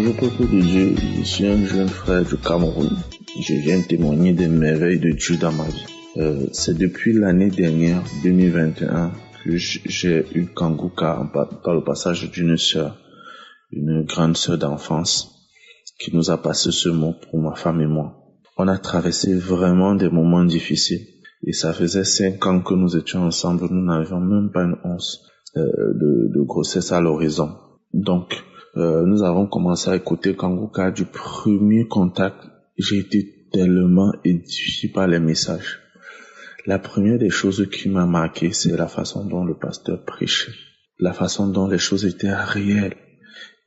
Bonjour peuple de Dieu, je suis un jeune frère du Cameroun. Je viens témoigner des merveilles de Dieu dans ma vie. C'est depuis l'année dernière, 2021, que j'ai eu Kanguka par le passage d'une sœur, une grande sœur d'enfance, qui nous a passé ce mot pour ma femme et moi. On a traversé vraiment des moments difficiles et ça faisait 5 ans que nous étions ensemble, nous n'avions même pas une once de grossesse à l'horizon. Donc, nous avons commencé à écouter Kanguka du premier contact. J'ai été tellement édifié par les messages. La première des choses qui m'a marqué, c'est la façon dont le pasteur prêchait, la façon dont les choses étaient réelles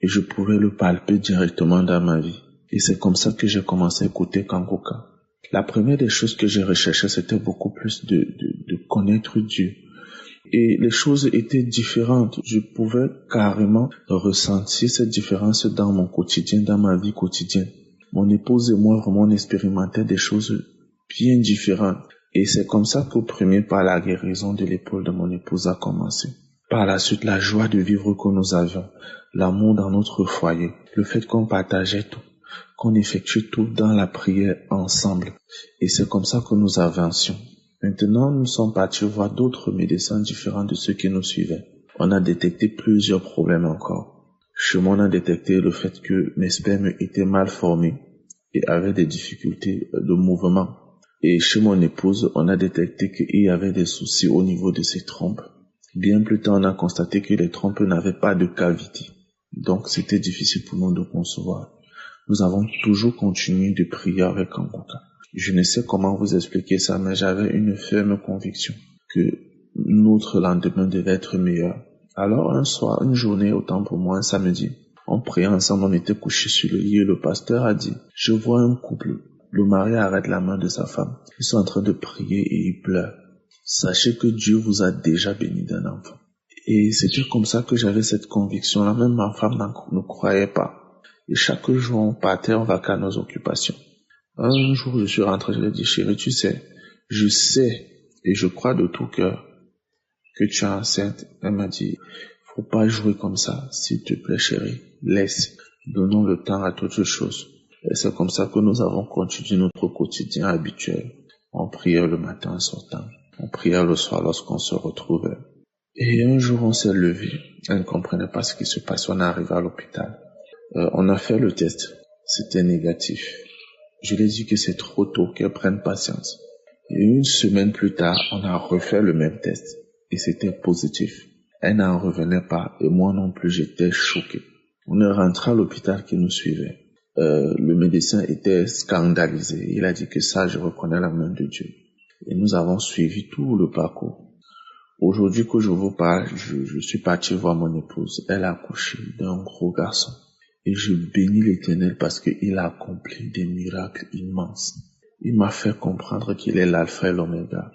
et je pouvais le palper directement dans ma vie. Et c'est comme ça que j'ai commencé à écouter Kanguka. La première des choses que j'ai recherché, c'était beaucoup plus de connaître Dieu. Et les choses étaient différentes. Je pouvais carrément ressentir cette différence dans mon quotidien, dans ma vie quotidienne. Mon épouse et moi, vraiment, on expérimentait des choses bien différentes. Et c'est comme ça qu'au premier pas, la guérison de l'épaule de mon épouse a commencé. Par la suite, la joie de vivre que nous avions, l'amour dans notre foyer, le fait qu'on partageait tout, qu'on effectue tout dans la prière ensemble. Et c'est comme ça que nous avancions. Maintenant, nous sommes partis voir d'autres médecins différents de ceux qui nous suivaient. On a détecté plusieurs problèmes encore. Chez moi, on a détecté le fait que mes spermes étaient mal formés et avaient des difficultés de mouvement. Et chez mon épouse, on a détecté qu'il y avait des soucis au niveau de ses trompes. Bien plus tard, on a constaté que les trompes n'avaient pas de cavité. Donc, c'était difficile pour nous de concevoir. Nous avons toujours continué de prier avec Kanguka. Je ne sais comment vous expliquer ça, mais j'avais une ferme conviction que notre lendemain devait être meilleur. Alors un soir, une journée, autant pour moi, un samedi, on priait ensemble, on était couchés sur le lit et le pasteur a dit, je vois un couple, le mari arrête la main de sa femme, ils sont en train de prier et ils pleurent. Sachez que Dieu vous a déjà béni d'un enfant. Et c'était comme ça que j'avais cette conviction-là, même ma femme ne croyait pas. Et chaque jour, on partait, on va à nos occupations. Un jour, je suis rentré, je lui ai dit, chérie, tu sais, je sais et je crois de tout cœur que tu es enceinte. Elle m'a dit, faut pas jouer comme ça, s'il te plaît, chérie, laisse, donnons le temps à toutes choses. Et c'est comme ça que nous avons continué notre quotidien habituel. On priait le matin en sortant, on priait le soir lorsqu'on se retrouvait. Et un jour, on s'est levé, elle ne comprenait pas ce qui se passait, on est arrivé à l'hôpital. On a fait le test, c'était négatif. Je lui ai dit que c'est trop tôt, qu'elle prenne patience. Et une semaine plus tard, on a refait le même test. Et c'était positif. Elle n'en revenait pas. Et moi non plus, j'étais choqué. On est rentré à l'hôpital qui nous suivait. Le médecin était scandalisé. Il a dit que ça, je reconnais la main de Dieu. Et nous avons suivi tout le parcours. Aujourd'hui que je vous parle, je suis parti voir mon épouse. Elle a accouché d'un gros garçon. Et je bénis l'Éternel parce qu'il a accompli des miracles immenses. Il m'a fait comprendre qu'il est l'alpha et l'oméga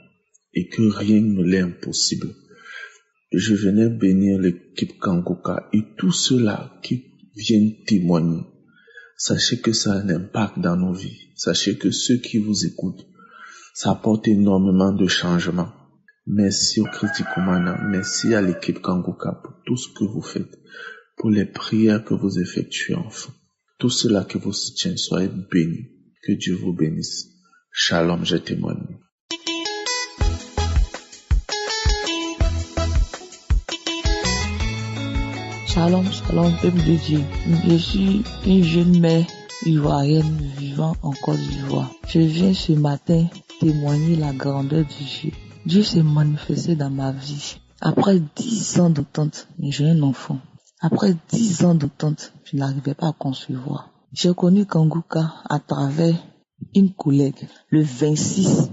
et que rien ne l'est impossible. Je venais bénir l'équipe Kanguka et tous ceux-là qui viennent témoigner. Sachez que ça a un impact dans nos vies. Sachez que ceux qui vous écoutent, ça apporte énormément de changements. Merci au Christ commandant, merci à l'équipe Kanguka pour tout ce que vous faites. Pour les prières que vous effectuez, enfants. Tout cela que vous soutient, soyez bénis. Que Dieu vous bénisse. Shalom, je témoigne. Shalom, shalom, peuple de Dieu. Je suis une jeune mère ivoirienne vivant en Côte d'Ivoire. Je viens ce matin témoigner la grandeur du Dieu. Dieu s'est manifesté dans ma vie. Après 10 ans d'attente, j'ai un enfant. Après 10 ans d'attente, je n'arrivais pas à concevoir. J'ai connu Kanguka à travers une collègue le 26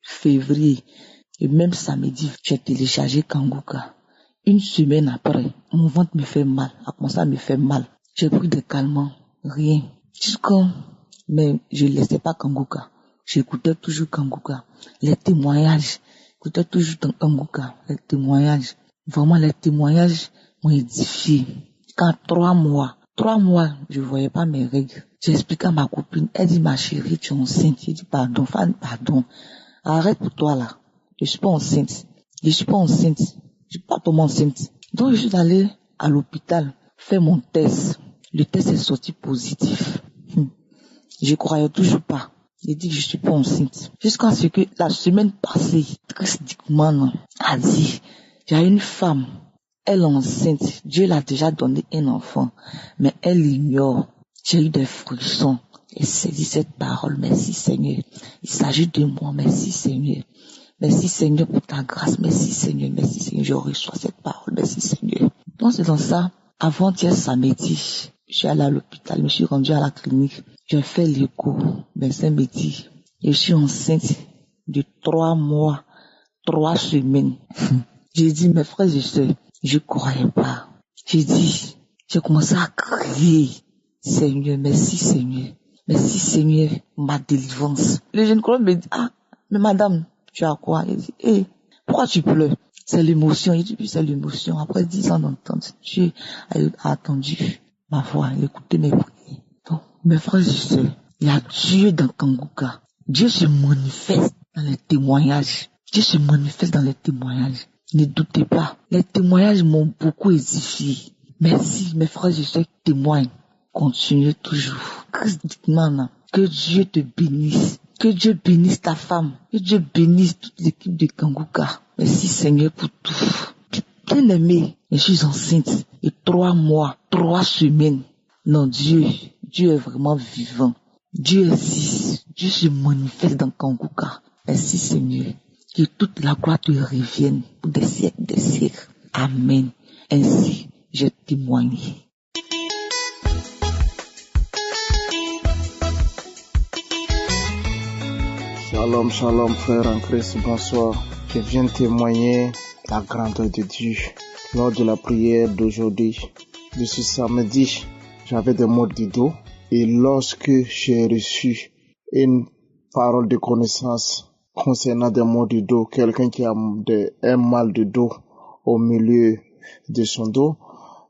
février. Et même samedi, j'ai téléchargé Kanguka. Une semaine après, mon ventre me fait mal, a commencé à me faire mal. J'ai pris des calmants, rien. Mais je ne laissais pas Kanguka. J'écoutais toujours Kanguka. Les témoignages, j'écoutais toujours Kanguka. Les témoignages. Vraiment, les témoignages m'ont édifié. Quand 3 mois, je voyais pas mes règles. J'ai expliqué à ma copine, elle dit, ma chérie, tu es enceinte. J'ai dit, pardon. Arrête pour toi là. Je suis pas enceinte. Je suis pas tombée enceinte. Donc, je suis allée à l'hôpital faire mon test. Le test est sorti positif. Je croyais toujours pas. J'ai dit que je suis pas enceinte. Jusqu'à ce que la semaine passée, drastiquement, a dit, j'ai une femme, elle est enceinte. Dieu l'a déjà donné un enfant, mais elle l'ignore. J'ai eu des frissons. Et saisi cette parole. Merci Seigneur. Il s'agit de moi. Merci Seigneur. Merci Seigneur pour ta grâce. Merci Seigneur. Merci Seigneur. Je reçois cette parole. Merci Seigneur. Donc c'est dans ça. Avant-hier samedi, je suis allée à l'hôpital. Je me suis rendue à la clinique. J'ai fait l'écho. Médecin me dit, je suis enceinte de 3 mois, 3 semaines. J'ai dit, mes frères et sœurs, je croyais pas. J'ai commencé à crier. Seigneur, merci Seigneur. Merci Seigneur, ma délivrance. Le gynécologue me dit, mais madame, tu as quoi? Il dit, pourquoi tu pleures? C'est l'émotion. Il dit, oui, c'est l'émotion. Après 10 ans d'entente, Dieu a attendu ma voix, il a écouté mes prières. Donc, mes frères et sœurs, il y a Dieu dans Kanguka. Dieu se manifeste dans les témoignages. Dieu se manifeste dans les témoignages. Ne doutez pas. Les témoignages m'ont beaucoup édifié. Merci, mes frères et sœurs qui témoignent. Continuez toujours. Que Dieu te bénisse. Que Dieu bénisse ta femme. Que Dieu bénisse toute l'équipe de Kanguka. Merci Seigneur pour tout. Bien aimé, je suis enceinte. Et 3 mois, 3 semaines. Non, Dieu est vraiment vivant. Dieu existe. Dieu se manifeste dans Kanguka. Merci Seigneur. Que toute la gloire te revienne pour des siècles, des siècles. Amen. Ainsi, j'ai témoigné. Shalom, shalom, frère en Christ, bonsoir. Je viens témoigner la grandeur de Dieu. Lors de la prière d'aujourd'hui, de ce samedi, j'avais des maux de dos. Et lorsque j'ai reçu une parole de connaissance concernant des maux de dos, quelqu'un qui a un mal de dos au milieu de son dos,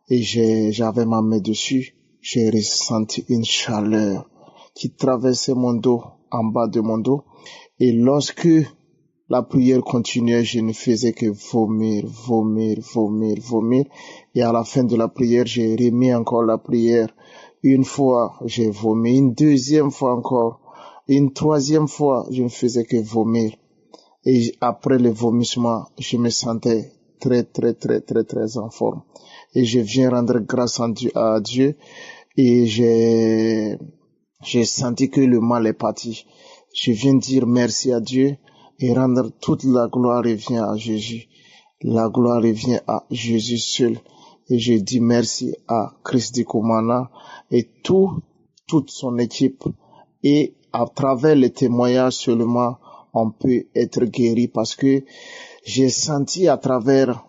et j'avais ma main dessus, j'ai ressenti une chaleur qui traversait mon dos, en bas de mon dos. Et lorsque la prière continuait, je ne faisais que vomir. Et à la fin de la prière, j'ai remis encore la prière. Une fois, j'ai vomi. Une deuxième fois encore. Une troisième fois, je ne faisais que vomir. Et après le vomissement, je me sentais très en forme. Et je viens rendre grâce à Dieu. Et j'ai senti que le mal est parti. Je viens dire merci à Dieu et rendre toute la gloire revient à Jésus. La gloire revient à Jésus seul. Et je dis merci à Christ Dikomana et toute son équipe. Et à travers les témoignages seulement, on peut être guéri parce que j'ai senti à travers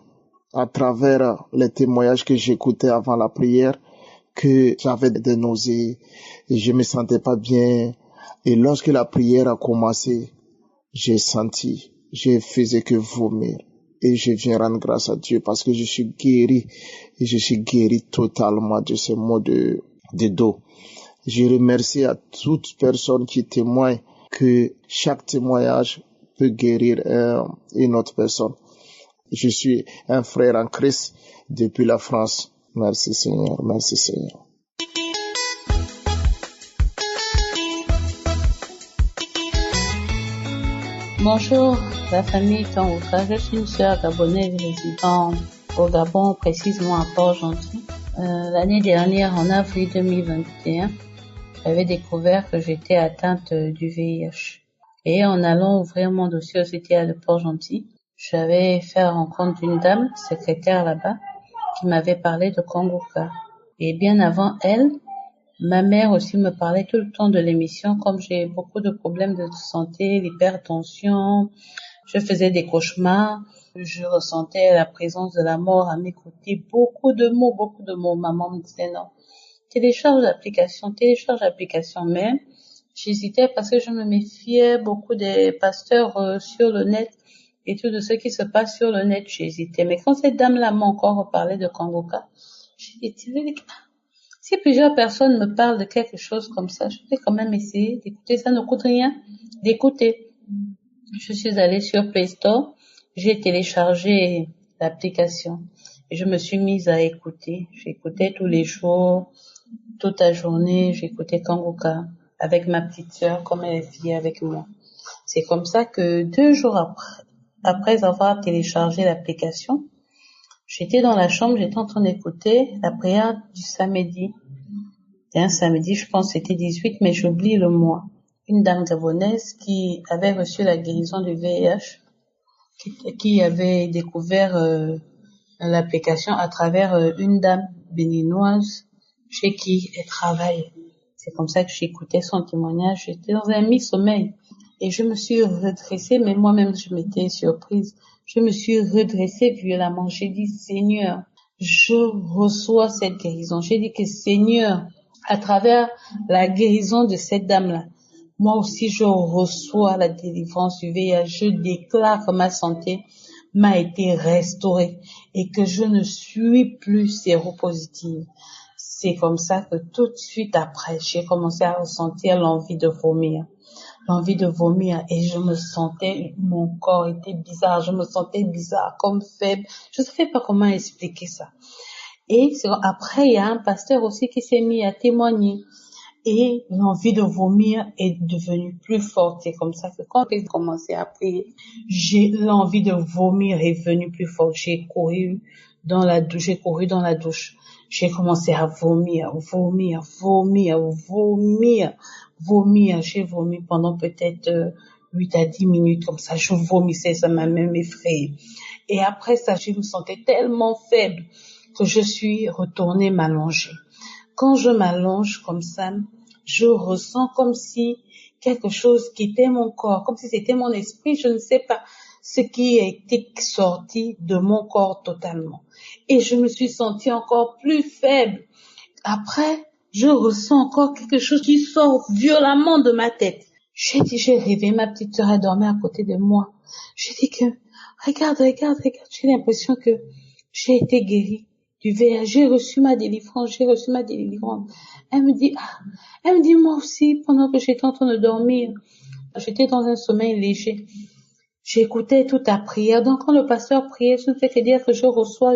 les témoignages que j'écoutais avant la prière que j'avais des nausées et je me sentais pas bien. Et lorsque la prière a commencé, je faisais que vomir. Et je viens rendre grâce à Dieu parce que je suis guéri. Et je suis guéri totalement de ces maux de dos. Je remercie à toute personne qui témoigne que chaque témoignage peut guérir une autre personne. Je suis un frère en Christ depuis la France. Merci Seigneur, merci Seigneur. Bonjour, la famille Kanguka. Je suis une sœur gabonaise résidant au Gabon, précisément à Port-Gentil. L'année dernière, en avril 2021, j'avais découvert que j'étais atteinte du VIH. Et en allant ouvrir mon dossier au CTA de Port-Gentil, j'avais fait la rencontre d'une dame, secrétaire là-bas, qui m'avait parlé de Kanguka. Et bien avant elle, ma mère aussi me parlait tout le temps de l'émission, comme j'ai beaucoup de problèmes de santé, l'hypertension, je faisais des cauchemars, je ressentais la présence de la mort à mes côtés, beaucoup de mots. Maman me disait non, télécharge l'application, mais j'hésitais parce que je me méfiais beaucoup des pasteurs sur le net et tout de ce qui se passe sur le net, j'hésitais. Mais quand cette dame-là m'a encore reparlé de Kanguka, j'ai dit, si plusieurs personnes me parlent de quelque chose comme ça, je vais quand même essayer d'écouter. Ça ne coûte rien d'écouter. Je suis allée sur Play Store, j'ai téléchargé l'application et je me suis mise à écouter. J'écoutais tous les jours Toute la journée, j'écoutais Kanguka avec ma petite sœur, comme elle est fière avec moi. C'est comme ça que 2 jours après avoir téléchargé l'application, j'étais dans la chambre, j'étais en train d'écouter la prière du samedi. C'était un samedi, je pense que c'était 18, mais j'oublie le mois. Une dame gabonaise qui avait reçu la guérison du VIH, qui avait découvert l'application à travers une dame béninoise chez qui elle travaille. C'est comme ça que j'écoutais son témoignage. J'étais dans un mi-sommeil et je me suis redressée, mais moi-même je m'étais surprise. Je me suis redressée violemment. J'ai dit, Seigneur, je reçois cette guérison. J'ai dit que Seigneur, à travers la guérison de cette dame-là, moi aussi je reçois la délivrance du VIH. Je déclare que ma santé m'a été restaurée et que je ne suis plus séropositive. C'est comme ça que tout de suite après, j'ai commencé à ressentir l'envie de vomir. L'envie de vomir et je me sentais, mon corps était bizarre, je me sentais bizarre, comme faible. Je ne savais pas comment expliquer ça. Et après, il y a un pasteur aussi qui s'est mis à témoigner. Et l'envie de vomir est devenue plus forte. C'est comme ça que quand j'ai commencé à prier, l'envie de vomir est venue plus forte. J'ai couru dans la douche. J'ai commencé à vomir. J'ai vomi pendant peut-être 8 à 10 minutes comme ça. Je vomissais, ça m'a même effrayée. Et après ça, je me sentais tellement faible que je suis retournée m'allonger. Quand je m'allonge comme ça, je ressens comme si quelque chose quittait mon corps, comme si c'était mon esprit, je ne sais pas ce qui a été sorti de mon corps totalement. Et je me suis sentie encore plus faible. Après, je ressens encore quelque chose qui sort violemment de ma tête. J'ai rêvé, ma petite sœur, elle dormait à côté de moi. J'ai dit que, regarde, j'ai l'impression que j'ai été guérie du VIH, j'ai reçu ma délivrance. Elle me dit moi aussi, pendant que j'étais en train de dormir, j'étais dans un sommeil léger. J'écoutais toute la prière. Donc quand le pasteur priait, je ne fais que dire que je reçois.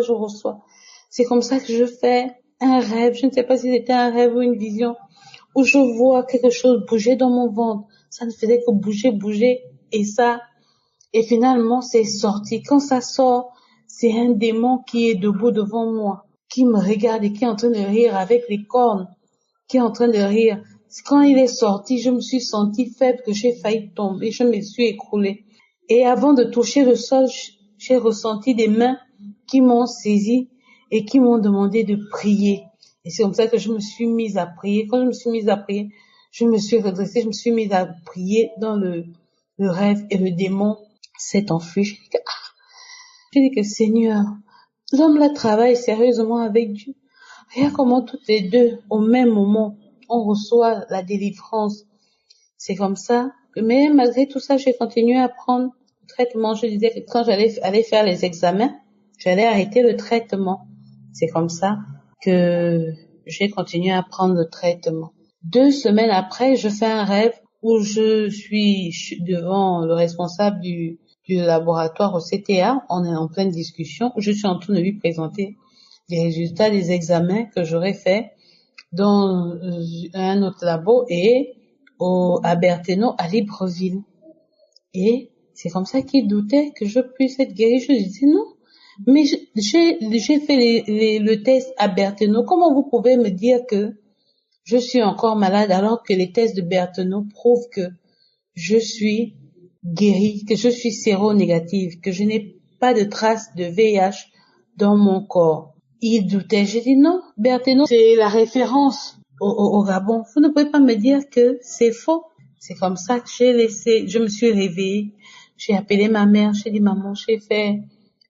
C'est comme ça que je fais un rêve. Je ne sais pas si c'était un rêve ou une vision, où je vois quelque chose bouger dans mon ventre. Ça ne faisait que bouger. Et finalement, c'est sorti. Quand ça sort, c'est un démon qui est debout devant moi, qui me regarde et qui est en train de rire avec les cornes, qui est en train de rire. Quand il est sorti, je me suis sentie faible, que j'ai failli tomber, je me suis écroulée. Et avant de toucher le sol, j'ai ressenti des mains qui m'ont saisi et qui m'ont demandé de prier. Et c'est comme ça que je me suis mise à prier. Quand je me suis mise à prier, je me suis redressée, je me suis mise à prier dans le rêve et le démon s'est enfui. J'ai dit que Seigneur, l'homme là travaille sérieusement avec Dieu. Regarde comment toutes les deux, au même moment, on reçoit la délivrance. C'est comme ça. Mais malgré tout ça, j'ai continué à prendre le traitement. Je disais que quand j'allais aller faire les examens, j'allais arrêter le traitement. C'est comme ça que j'ai continué à prendre le traitement. 2 semaines après, je fais un rêve où je suis devant le responsable du laboratoire au CTA. On est en pleine discussion. Je suis en train de lui présenter les résultats des examens que j'aurais fait dans un autre labo et à Berthénaud, à Libreville. Et c'est comme ça qu'il doutait que je puisse être guérie. Je lui disais non, mais j'ai fait le test à Berthénaud. Comment vous pouvez me dire que je suis encore malade alors que les tests de Berthénaud prouvent que je suis guérie, que je suis séronégative, que je n'ai pas de traces de VIH dans mon corps? Il doutait. J'ai dit non, Berthénaud, c'est la référence au Gabon. Vous ne pouvez pas me dire que c'est faux. C'est comme ça que je me suis réveillée. J'ai appelé ma mère, j'ai dit maman, j'ai fait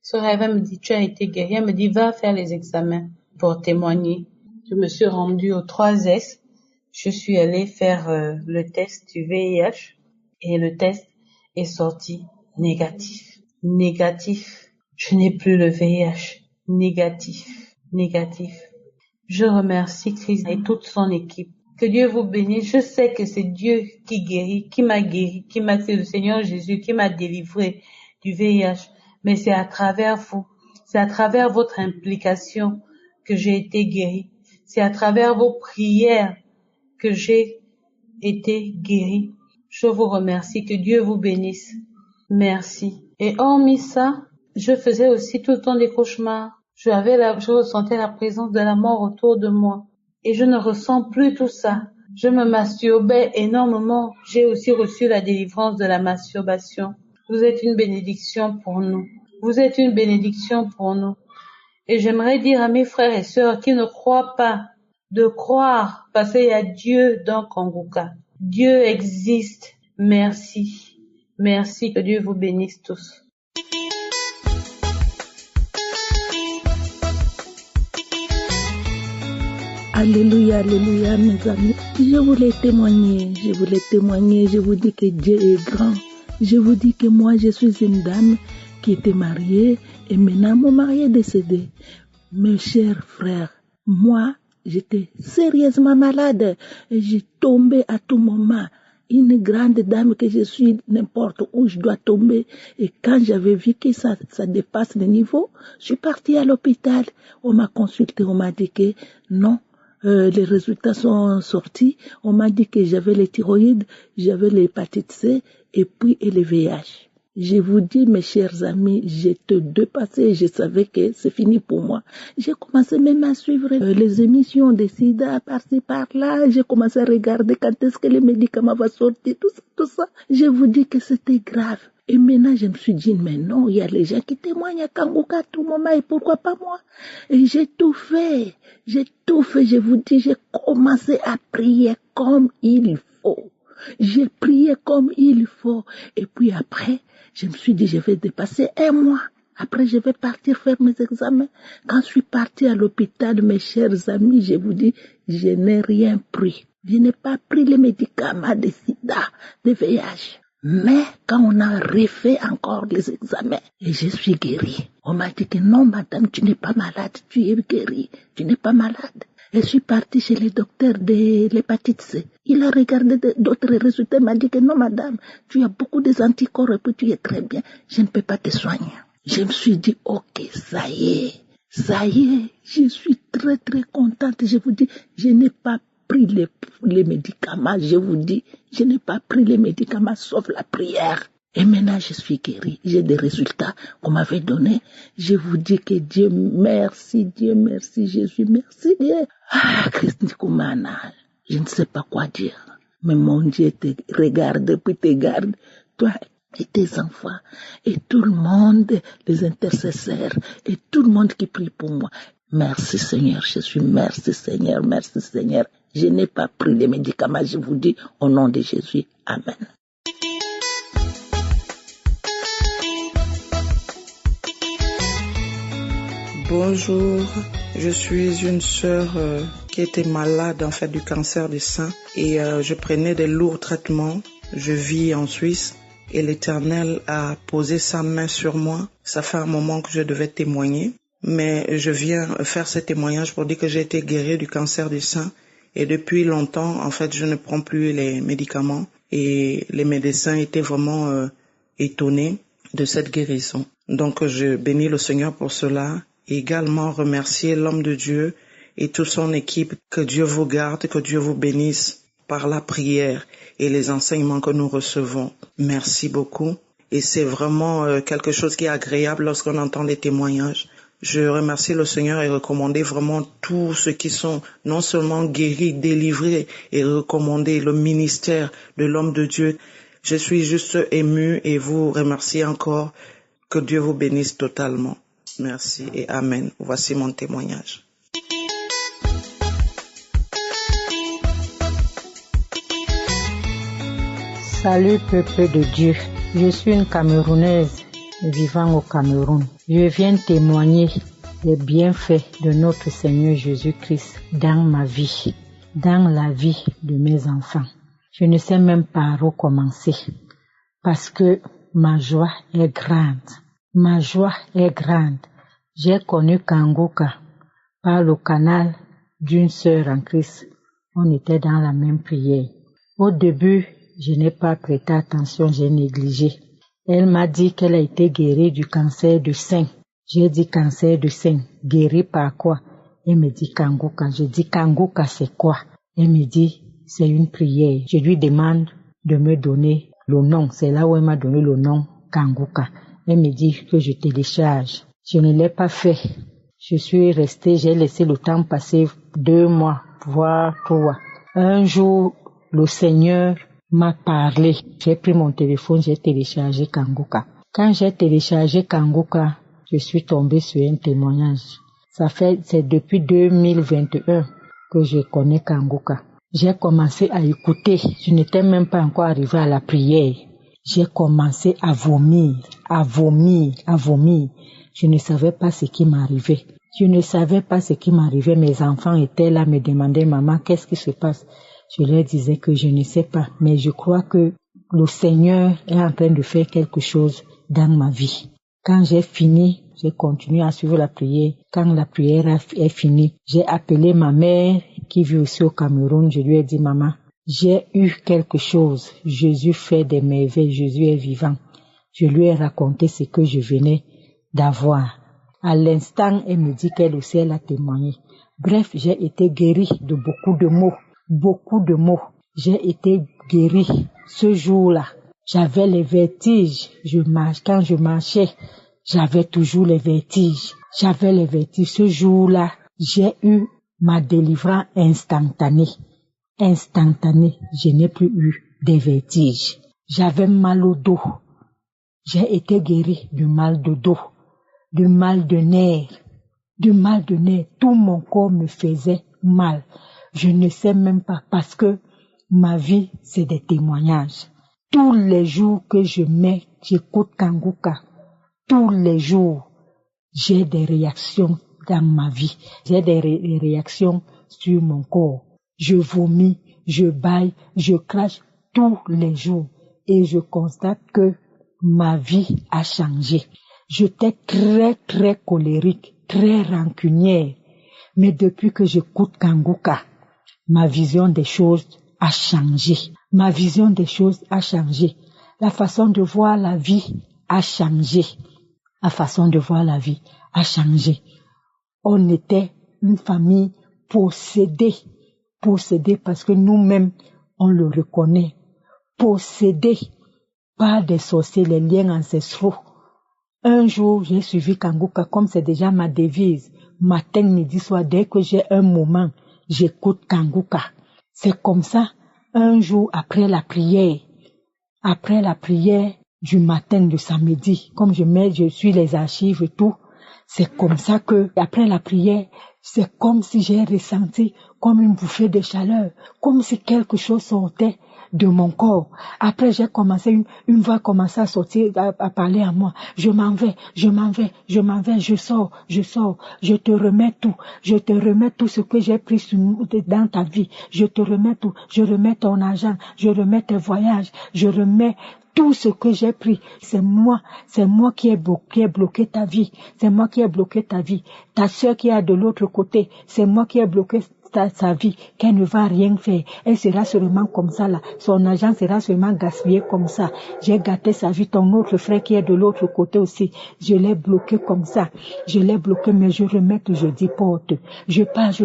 ce rêve. Elle me dit tu as été guérie. Elle me dit va faire les examens pour témoigner. Je me suis rendue au 3S. Je suis allée faire le test du VIH et le test est sorti négatif. Je n'ai plus le VIH. Négatif. Je remercie Christ et toute son équipe. Que Dieu vous bénisse. Je sais que c'est Dieu qui guérit, c'est le Seigneur Jésus qui m'a délivré du VIH. Mais c'est à travers vous, c'est à travers votre implication que j'ai été guérie. C'est à travers vos prières que j'ai été guérie. Je vous remercie, que Dieu vous bénisse. Merci. Et hormis ça, je faisais aussi tout le temps des cauchemars. Je ressentais la présence de la mort autour de moi. Et je ne ressens plus tout ça. Je me masturbais énormément. J'ai aussi reçu la délivrance de la masturbation. Vous êtes une bénédiction pour nous. Vous êtes une bénédiction pour nous. Et j'aimerais dire à mes frères et sœurs qui ne croient pas de croire, parce qu'il y a Dieu dans Kanguka. Dieu existe. Merci. Merci, que Dieu vous bénisse tous. Alléluia, alléluia, mes amis. Je voulais témoigner, je vous dis que Dieu est grand. Je vous dis que moi, je suis une dame qui était mariée et maintenant mon mari est décédé. Mes chers frères, moi, j'étais sérieusement malade et j'ai tombé à tout moment. Une grande dame que je suis, n'importe où je dois tomber. Et quand j'avais vu que ça dépasse le niveau, je suis partie à l'hôpital. On m'a consulté, on m'a dit que non. Les résultats sont sortis. On m'a dit que j'avais les thyroïdes, j'avais l'hépatite C et puis le VIH. Je vous dis, mes chers amis, j'étais dépassée, je savais que c'est fini pour moi. J'ai commencé même à suivre les émissions de SIDA par-ci par-là. J'ai commencé à regarder quand est-ce que les médicaments vont sortir, tout ça. Je vous dis que c'était grave. Et maintenant, je me suis dit, mais non, il y a les gens qui témoignent à Kanguka à tout moment, et pourquoi pas moi? Et j'ai tout fait, je vous dis, j'ai commencé à prier comme il faut. J'ai prié comme il faut. Et puis après, je me suis dit, je vais dépasser un mois. Après, je vais partir faire mes examens. Quand je suis partie à l'hôpital, mes chers amis, je vous dis, je n'ai rien pris. Je n'ai pas pris les médicaments de SIDA, de VIH. Mais quand on a refait encore les examens, et je suis guérie. On m'a dit que non, madame, tu n'es pas malade, tu es guérie, tu n'es pas malade. Et je suis partie chez le docteur de l'hépatite C. Il a regardé d'autres résultats, il m'a dit que non, madame, tu as beaucoup des anticorps et puis tu es très bien, je ne peux pas te soigner. Je me suis dit, ok, ça y est, je suis très très contente. Je vous dis, je n'ai pas pris les médicaments, je vous dis, je n'ai pas pris les médicaments sauf la prière. Et maintenant, je suis guérie. J'ai des résultats qu'on m'avait donnés. Je vous dis que Dieu merci, Jésus, merci Dieu. Ah, Christ Nikumana, je ne sais pas quoi dire. Mais mon Dieu te regarde, puis te garde, toi et tes enfants, et tout le monde, les intercesseurs, et tout le monde qui prie pour moi. Merci Seigneur Jésus, merci Seigneur. Je n'ai pas pris les médicaments, je vous dis, au nom de Jésus. Amen. Bonjour, je suis une sœur qui était malade en fait du cancer du sein et je prenais des lourds traitements. Je vis en Suisse et l'Éternel a posé sa main sur moi. Ça fait un moment que je devais témoigner, mais je viens faire ce témoignage pour dire que j'ai été guérie du cancer du sein et depuis longtemps en fait je ne prends plus les médicaments et les médecins étaient vraiment étonnés de cette guérison. Donc je bénis le Seigneur pour cela. Également remercier l'homme de Dieu et toute son équipe. Que Dieu vous garde, que Dieu vous bénisse par la prière et les enseignements que nous recevons. Merci beaucoup. Et c'est vraiment quelque chose qui est agréable lorsqu'on entend les témoignages. Je remercie le Seigneur et recommander vraiment tous ceux qui sont non seulement guéris, délivrés et recommander le ministère de l'homme de Dieu. Je suis juste ému et vous remercie encore. Que Dieu vous bénisse totalement. Merci et Amen. Voici mon témoignage. Salut peuple de Dieu. Je suis une Camerounaise vivant au Cameroun. Je viens témoigner des bienfaits de notre Seigneur Jésus-Christ dans ma vie, dans la vie de mes enfants. Je ne sais même pas où commencer parce que ma joie est grande. Ma joie est grande. J'ai connu Kanguka par le canal d'une sœur en Christ. On était dans la même prière. Au début, je n'ai pas prêté attention, j'ai négligé. Elle m'a dit qu'elle a été guérie du cancer du sein. J'ai dit cancer du sein, guérie par quoi? Elle me dit Kanguka. Je dis Kanguka c'est quoi? Elle me dit c'est une prière. Je lui demande de me donner le nom. C'est là où elle m'a donné le nom Kanguka. Elle me dit que je télécharge. Je ne l'ai pas fait. Je suis restée, j'ai laissé le temps passer 2 mois, voire 3. Un jour, le Seigneur m'a parlé. J'ai pris mon téléphone, j'ai téléchargé Kanguka. Quand j'ai téléchargé Kanguka, je suis tombée sur un témoignage. C'est depuis 2021 que je connais Kanguka. J'ai commencé à écouter. Je n'étais même pas encore arrivée à la prière. J'ai commencé à vomir. Je ne savais pas ce qui m'arrivait. Mes enfants étaient là, me demandaient, maman, qu'est-ce qui se passe? Je leur disais que je ne sais pas, mais je crois que le Seigneur est en train de faire quelque chose dans ma vie. Quand j'ai fini, j'ai continué à suivre la prière. Quand la prière est finie, j'ai appelé ma mère qui vit aussi au Cameroun. Je lui ai dit, maman, j'ai eu quelque chose. Jésus fait des merveilles. Jésus est vivant. Je lui ai raconté ce que je venais d'avoir. À l'instant, elle me dit qu'elle aussi, elle a témoigné. Bref, j'ai été guérie de beaucoup de mots. J'ai été guérie ce jour-là. J'avais les vertiges. Quand je marchais, j'avais toujours les vertiges. Ce jour-là, j'ai eu ma délivrance instantanée. Je n'ai plus eu des vertiges. J'avais mal au dos. J'ai été guérie du mal de dos, du mal de nerfs. Tout mon corps me faisait mal. Je ne sais même pas parce que ma vie, c'est des témoignages. Tous les jours que j'écoute Kanguka, tous les jours, j'ai des réactions dans ma vie. J'ai des réactions sur mon corps. Je vomis, je bâille, je crache tous les jours. Et je constate que ma vie a changé. J'étais très, très colérique, très rancunière. Mais depuis que j'écoute Kanguka, ma vision des choses a changé. La façon de voir la vie a changé. On était une famille possédée parce que nous-mêmes, on le reconnaît. Possédée par des sorciers, les liens ancestraux. Un jour, j'ai suivi Kanguka comme c'est déjà ma devise. Matin, midi, soir, dès que j'ai un moment, j'écoute Kanguka. C'est comme ça, un jour après la prière du matin de samedi, comme je suis les archives et tout, c'est comme ça que, après la prière, c'est comme si j'ai ressenti comme une bouffée de chaleur, comme si quelque chose sortait de mon corps. Après, j'ai commencé, une voix commençait à sortir, à parler à moi. Je m'en vais, je sors, je te remets tout ce que j'ai pris dans ta vie. Je te remets tout, je remets ton argent, je remets tes voyages, je remets tout ce que j'ai pris. C'est moi qui ai bloqué ta vie. Ta sœur qui est de l'autre côté, c'est moi qui ai bloqué sa vie, qu'elle ne va rien faire. Elle sera seulement comme ça là. Son argent sera seulement gaspillé comme ça. J'ai gâté sa vie. Ton autre frère qui est de l'autre côté aussi, je l'ai bloqué comme ça. Mais je remets tout, je dis porte. Je pars.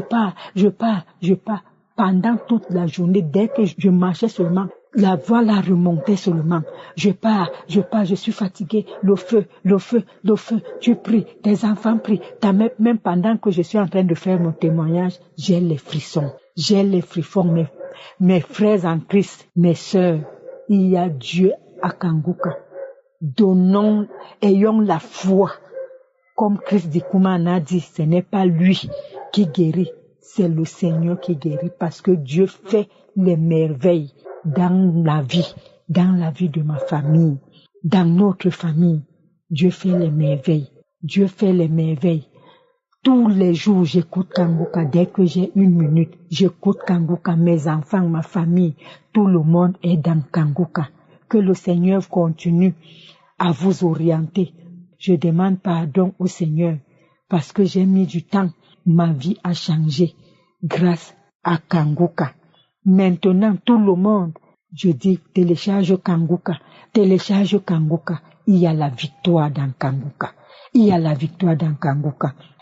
Pendant toute la journée, dès que je marchais seulement, la voix la remontait seulement. Je pars, je suis fatiguée. Le feu. Tu pries, tes enfants prient. Même pendant que je suis en train de faire mon témoignage, j'ai les frissons. Mes frères en Christ, mes sœurs, il y a Dieu à Kanguka. Ayons la foi. Comme Christ Dikouma a dit, ce n'est pas lui qui guérit, c'est le Seigneur qui guérit, parce que Dieu fait les merveilles dans la vie de ma famille, dans notre famille. Dieu fait les merveilles. Tous les jours, j'écoute Kanguka. Dès que j'ai 1 minute, j'écoute Kanguka. Mes enfants, ma famille, tout le monde est dans Kanguka. Que le Seigneur continue à vous orienter. Je demande pardon au Seigneur parce que j'ai mis du temps. Ma vie a changé grâce à Kanguka. Maintenant, tout le monde, je dis, télécharge Kanguka. Il y a la victoire dans Kanguka.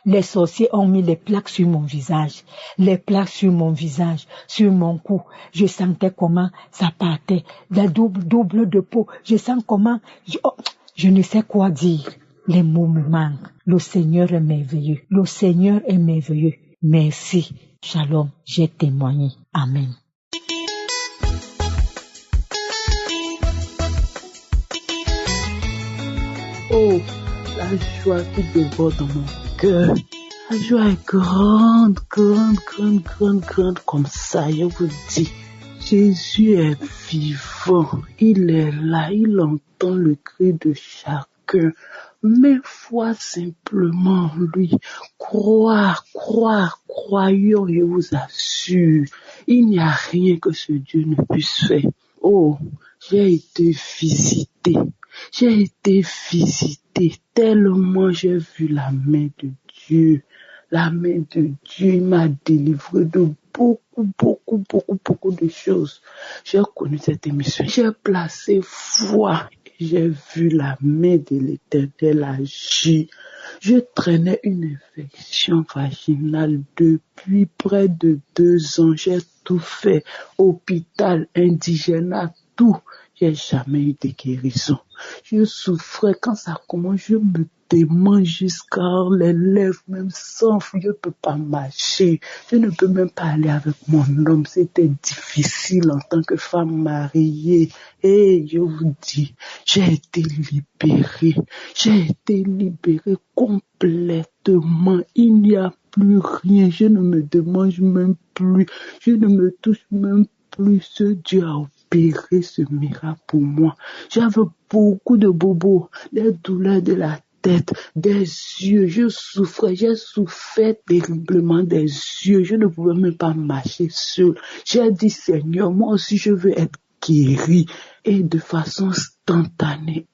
Les sorciers ont mis les plaques sur mon visage. Les plaques sur mon visage, sur mon cou. Je sentais comment ça partait. La double de peau. Je sens comment... Je ne sais quoi dire. Les mots me manquent. Le Seigneur est merveilleux. Le Seigneur est merveilleux. Merci. Shalom. J'ai témoigné. Amen. Oh, la joie qui déborde dans mon cœur. La joie est grande, comme ça, je vous dis. Jésus est vivant, il est là, il entend le cri de chacun. Mais foi simplement en lui. Croyons, je vous assure. Il n'y a rien que ce Dieu ne puisse faire. Oh, j'ai été visité. Tellement j'ai vu la main de Dieu. La main de Dieu m'a délivré de beaucoup de choses. J'ai connu cette émission. J'ai placé foi. J'ai vu la main de l'Éternel agir. Je traînais une infection vaginale depuis près de 2 ans. J'ai tout fait. Hôpital, indigène, tout. J'ai jamais eu de guérison. Je souffrais quand ça commence, je me démange jusqu'à les lèvres même s'enflent, je ne peux pas marcher, je ne peux même pas aller avec mon homme, c'était difficile en tant que femme mariée. Et je vous dis, j'ai été libérée complètement, il n'y a plus rien, je ne me démange même plus, je ne me touche même plus, ce Dieu a opéré ce miracle pour moi. J'avais beaucoup de bobos, des douleurs de la tête, des yeux, j'ai souffert terriblement des yeux, je ne pouvais même pas marcher seul. J'ai dit, Seigneur, moi aussi je veux être guéri. Et de façon instantanée,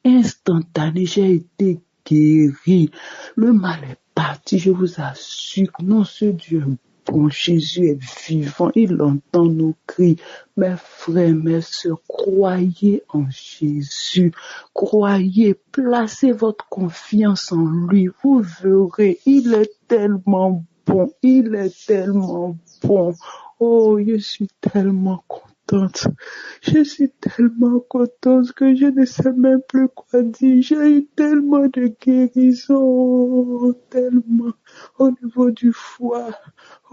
j'ai été guéri. Le mal est parti, je vous assure. Non, ce Dieu est bon, Jésus est vivant, il entend nos cris. Mes frères, mes sœurs, croyez en Jésus. Croyez, placez votre confiance en lui. Vous verrez, il est tellement bon. Oh, je suis tellement contente. Je suis tellement contente que je ne sais même plus quoi dire. J'ai eu tellement de guérison, tellement au niveau du foie,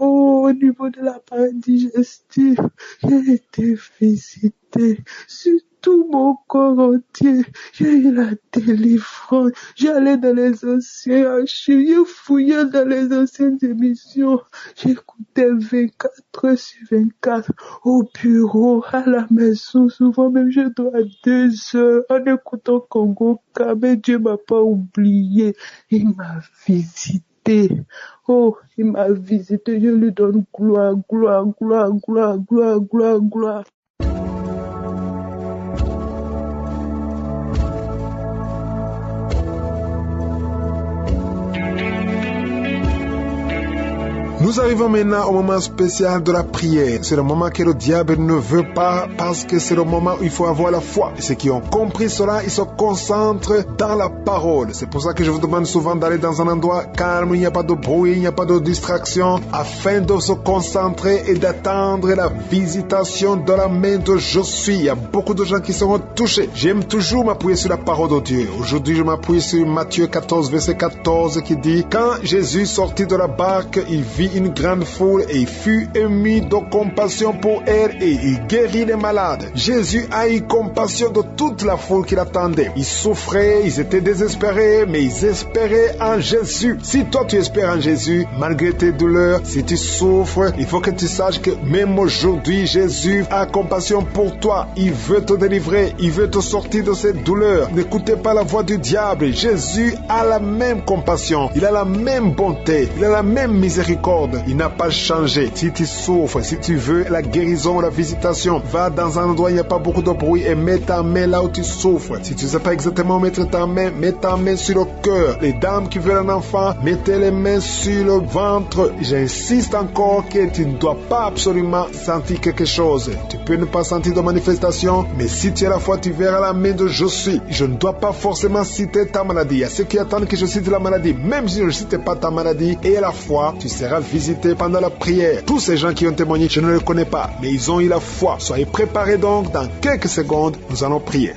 au niveau de l'appareil digestif. J'ai été visitée sur tout mon corps entier. J'ai eu la délivrance. J'allais dans les anciens archives, je fouillais dans les anciennes émissions. J'écoutais 24 heures sur 24 au bureau, à la maison. Souvent même je dois 2 heures en écoutant Congo K. Mais Dieu m'a pas oublié. Il m'a visité. Oh, il m'a visité. Je lui donne gloire. Nous arrivons maintenant au moment spécial de la prière. C'est le moment que le diable ne veut pas parce que c'est le moment où il faut avoir la foi. Et ceux qui ont compris cela, ils se concentrent dans la parole. C'est pour ça que je vous demande souvent d'aller dans un endroit calme, il n'y a pas de bruit, il n'y a pas de distraction, afin de se concentrer et d'attendre la visitation de la main de Je suis. Il y a beaucoup de gens qui seront touchés. J'aime toujours m'appuyer sur la parole de Dieu. Aujourd'hui, je m'appuie sur Matthieu 14, verset 14 qui dit « Quand Jésus sortit de la barque, il vit une grande foule et il fut ému de compassion pour elle et il guérit les malades. » Jésus a eu compassion de toute la foule qui l'attendait. Ils souffraient, ils étaient désespérés, mais ils espéraient en Jésus. Si toi tu espères en Jésus, malgré tes douleurs, si tu souffres, il faut que tu saches que même aujourd'hui, Jésus a compassion pour toi. Il veut te délivrer, il veut te sortir de cette douleur. N'écoutez pas la voix du diable. Jésus a la même compassion, il a la même bonté, il a la même miséricorde. désordre, il n'a pas changé. Si tu souffres, si tu veux la guérison, la visitation, va dans un endroit où il n'y a pas beaucoup de bruit et mets ta main là où tu souffres. Si tu ne sais pas exactement où mettre ta main, mets ta main sur le cœur. Les dames qui veulent un enfant, mettez les mains sur le ventre. J'insiste encore que tu ne dois pas absolument sentir quelque chose. Tu peux ne pas sentir de manifestation, mais si tu as la foi, tu verras la main de je suis. Je ne dois pas forcément citer ta maladie. Il y a ceux qui attendent que je cite la maladie. Même si je ne cite pas ta maladie, et à la foi, tu seras visité pendant la prière. Tous ces gens qui ont témoigné, je ne les connais pas, mais ils ont eu la foi. Soyez préparés donc, dans quelques secondes, nous allons prier.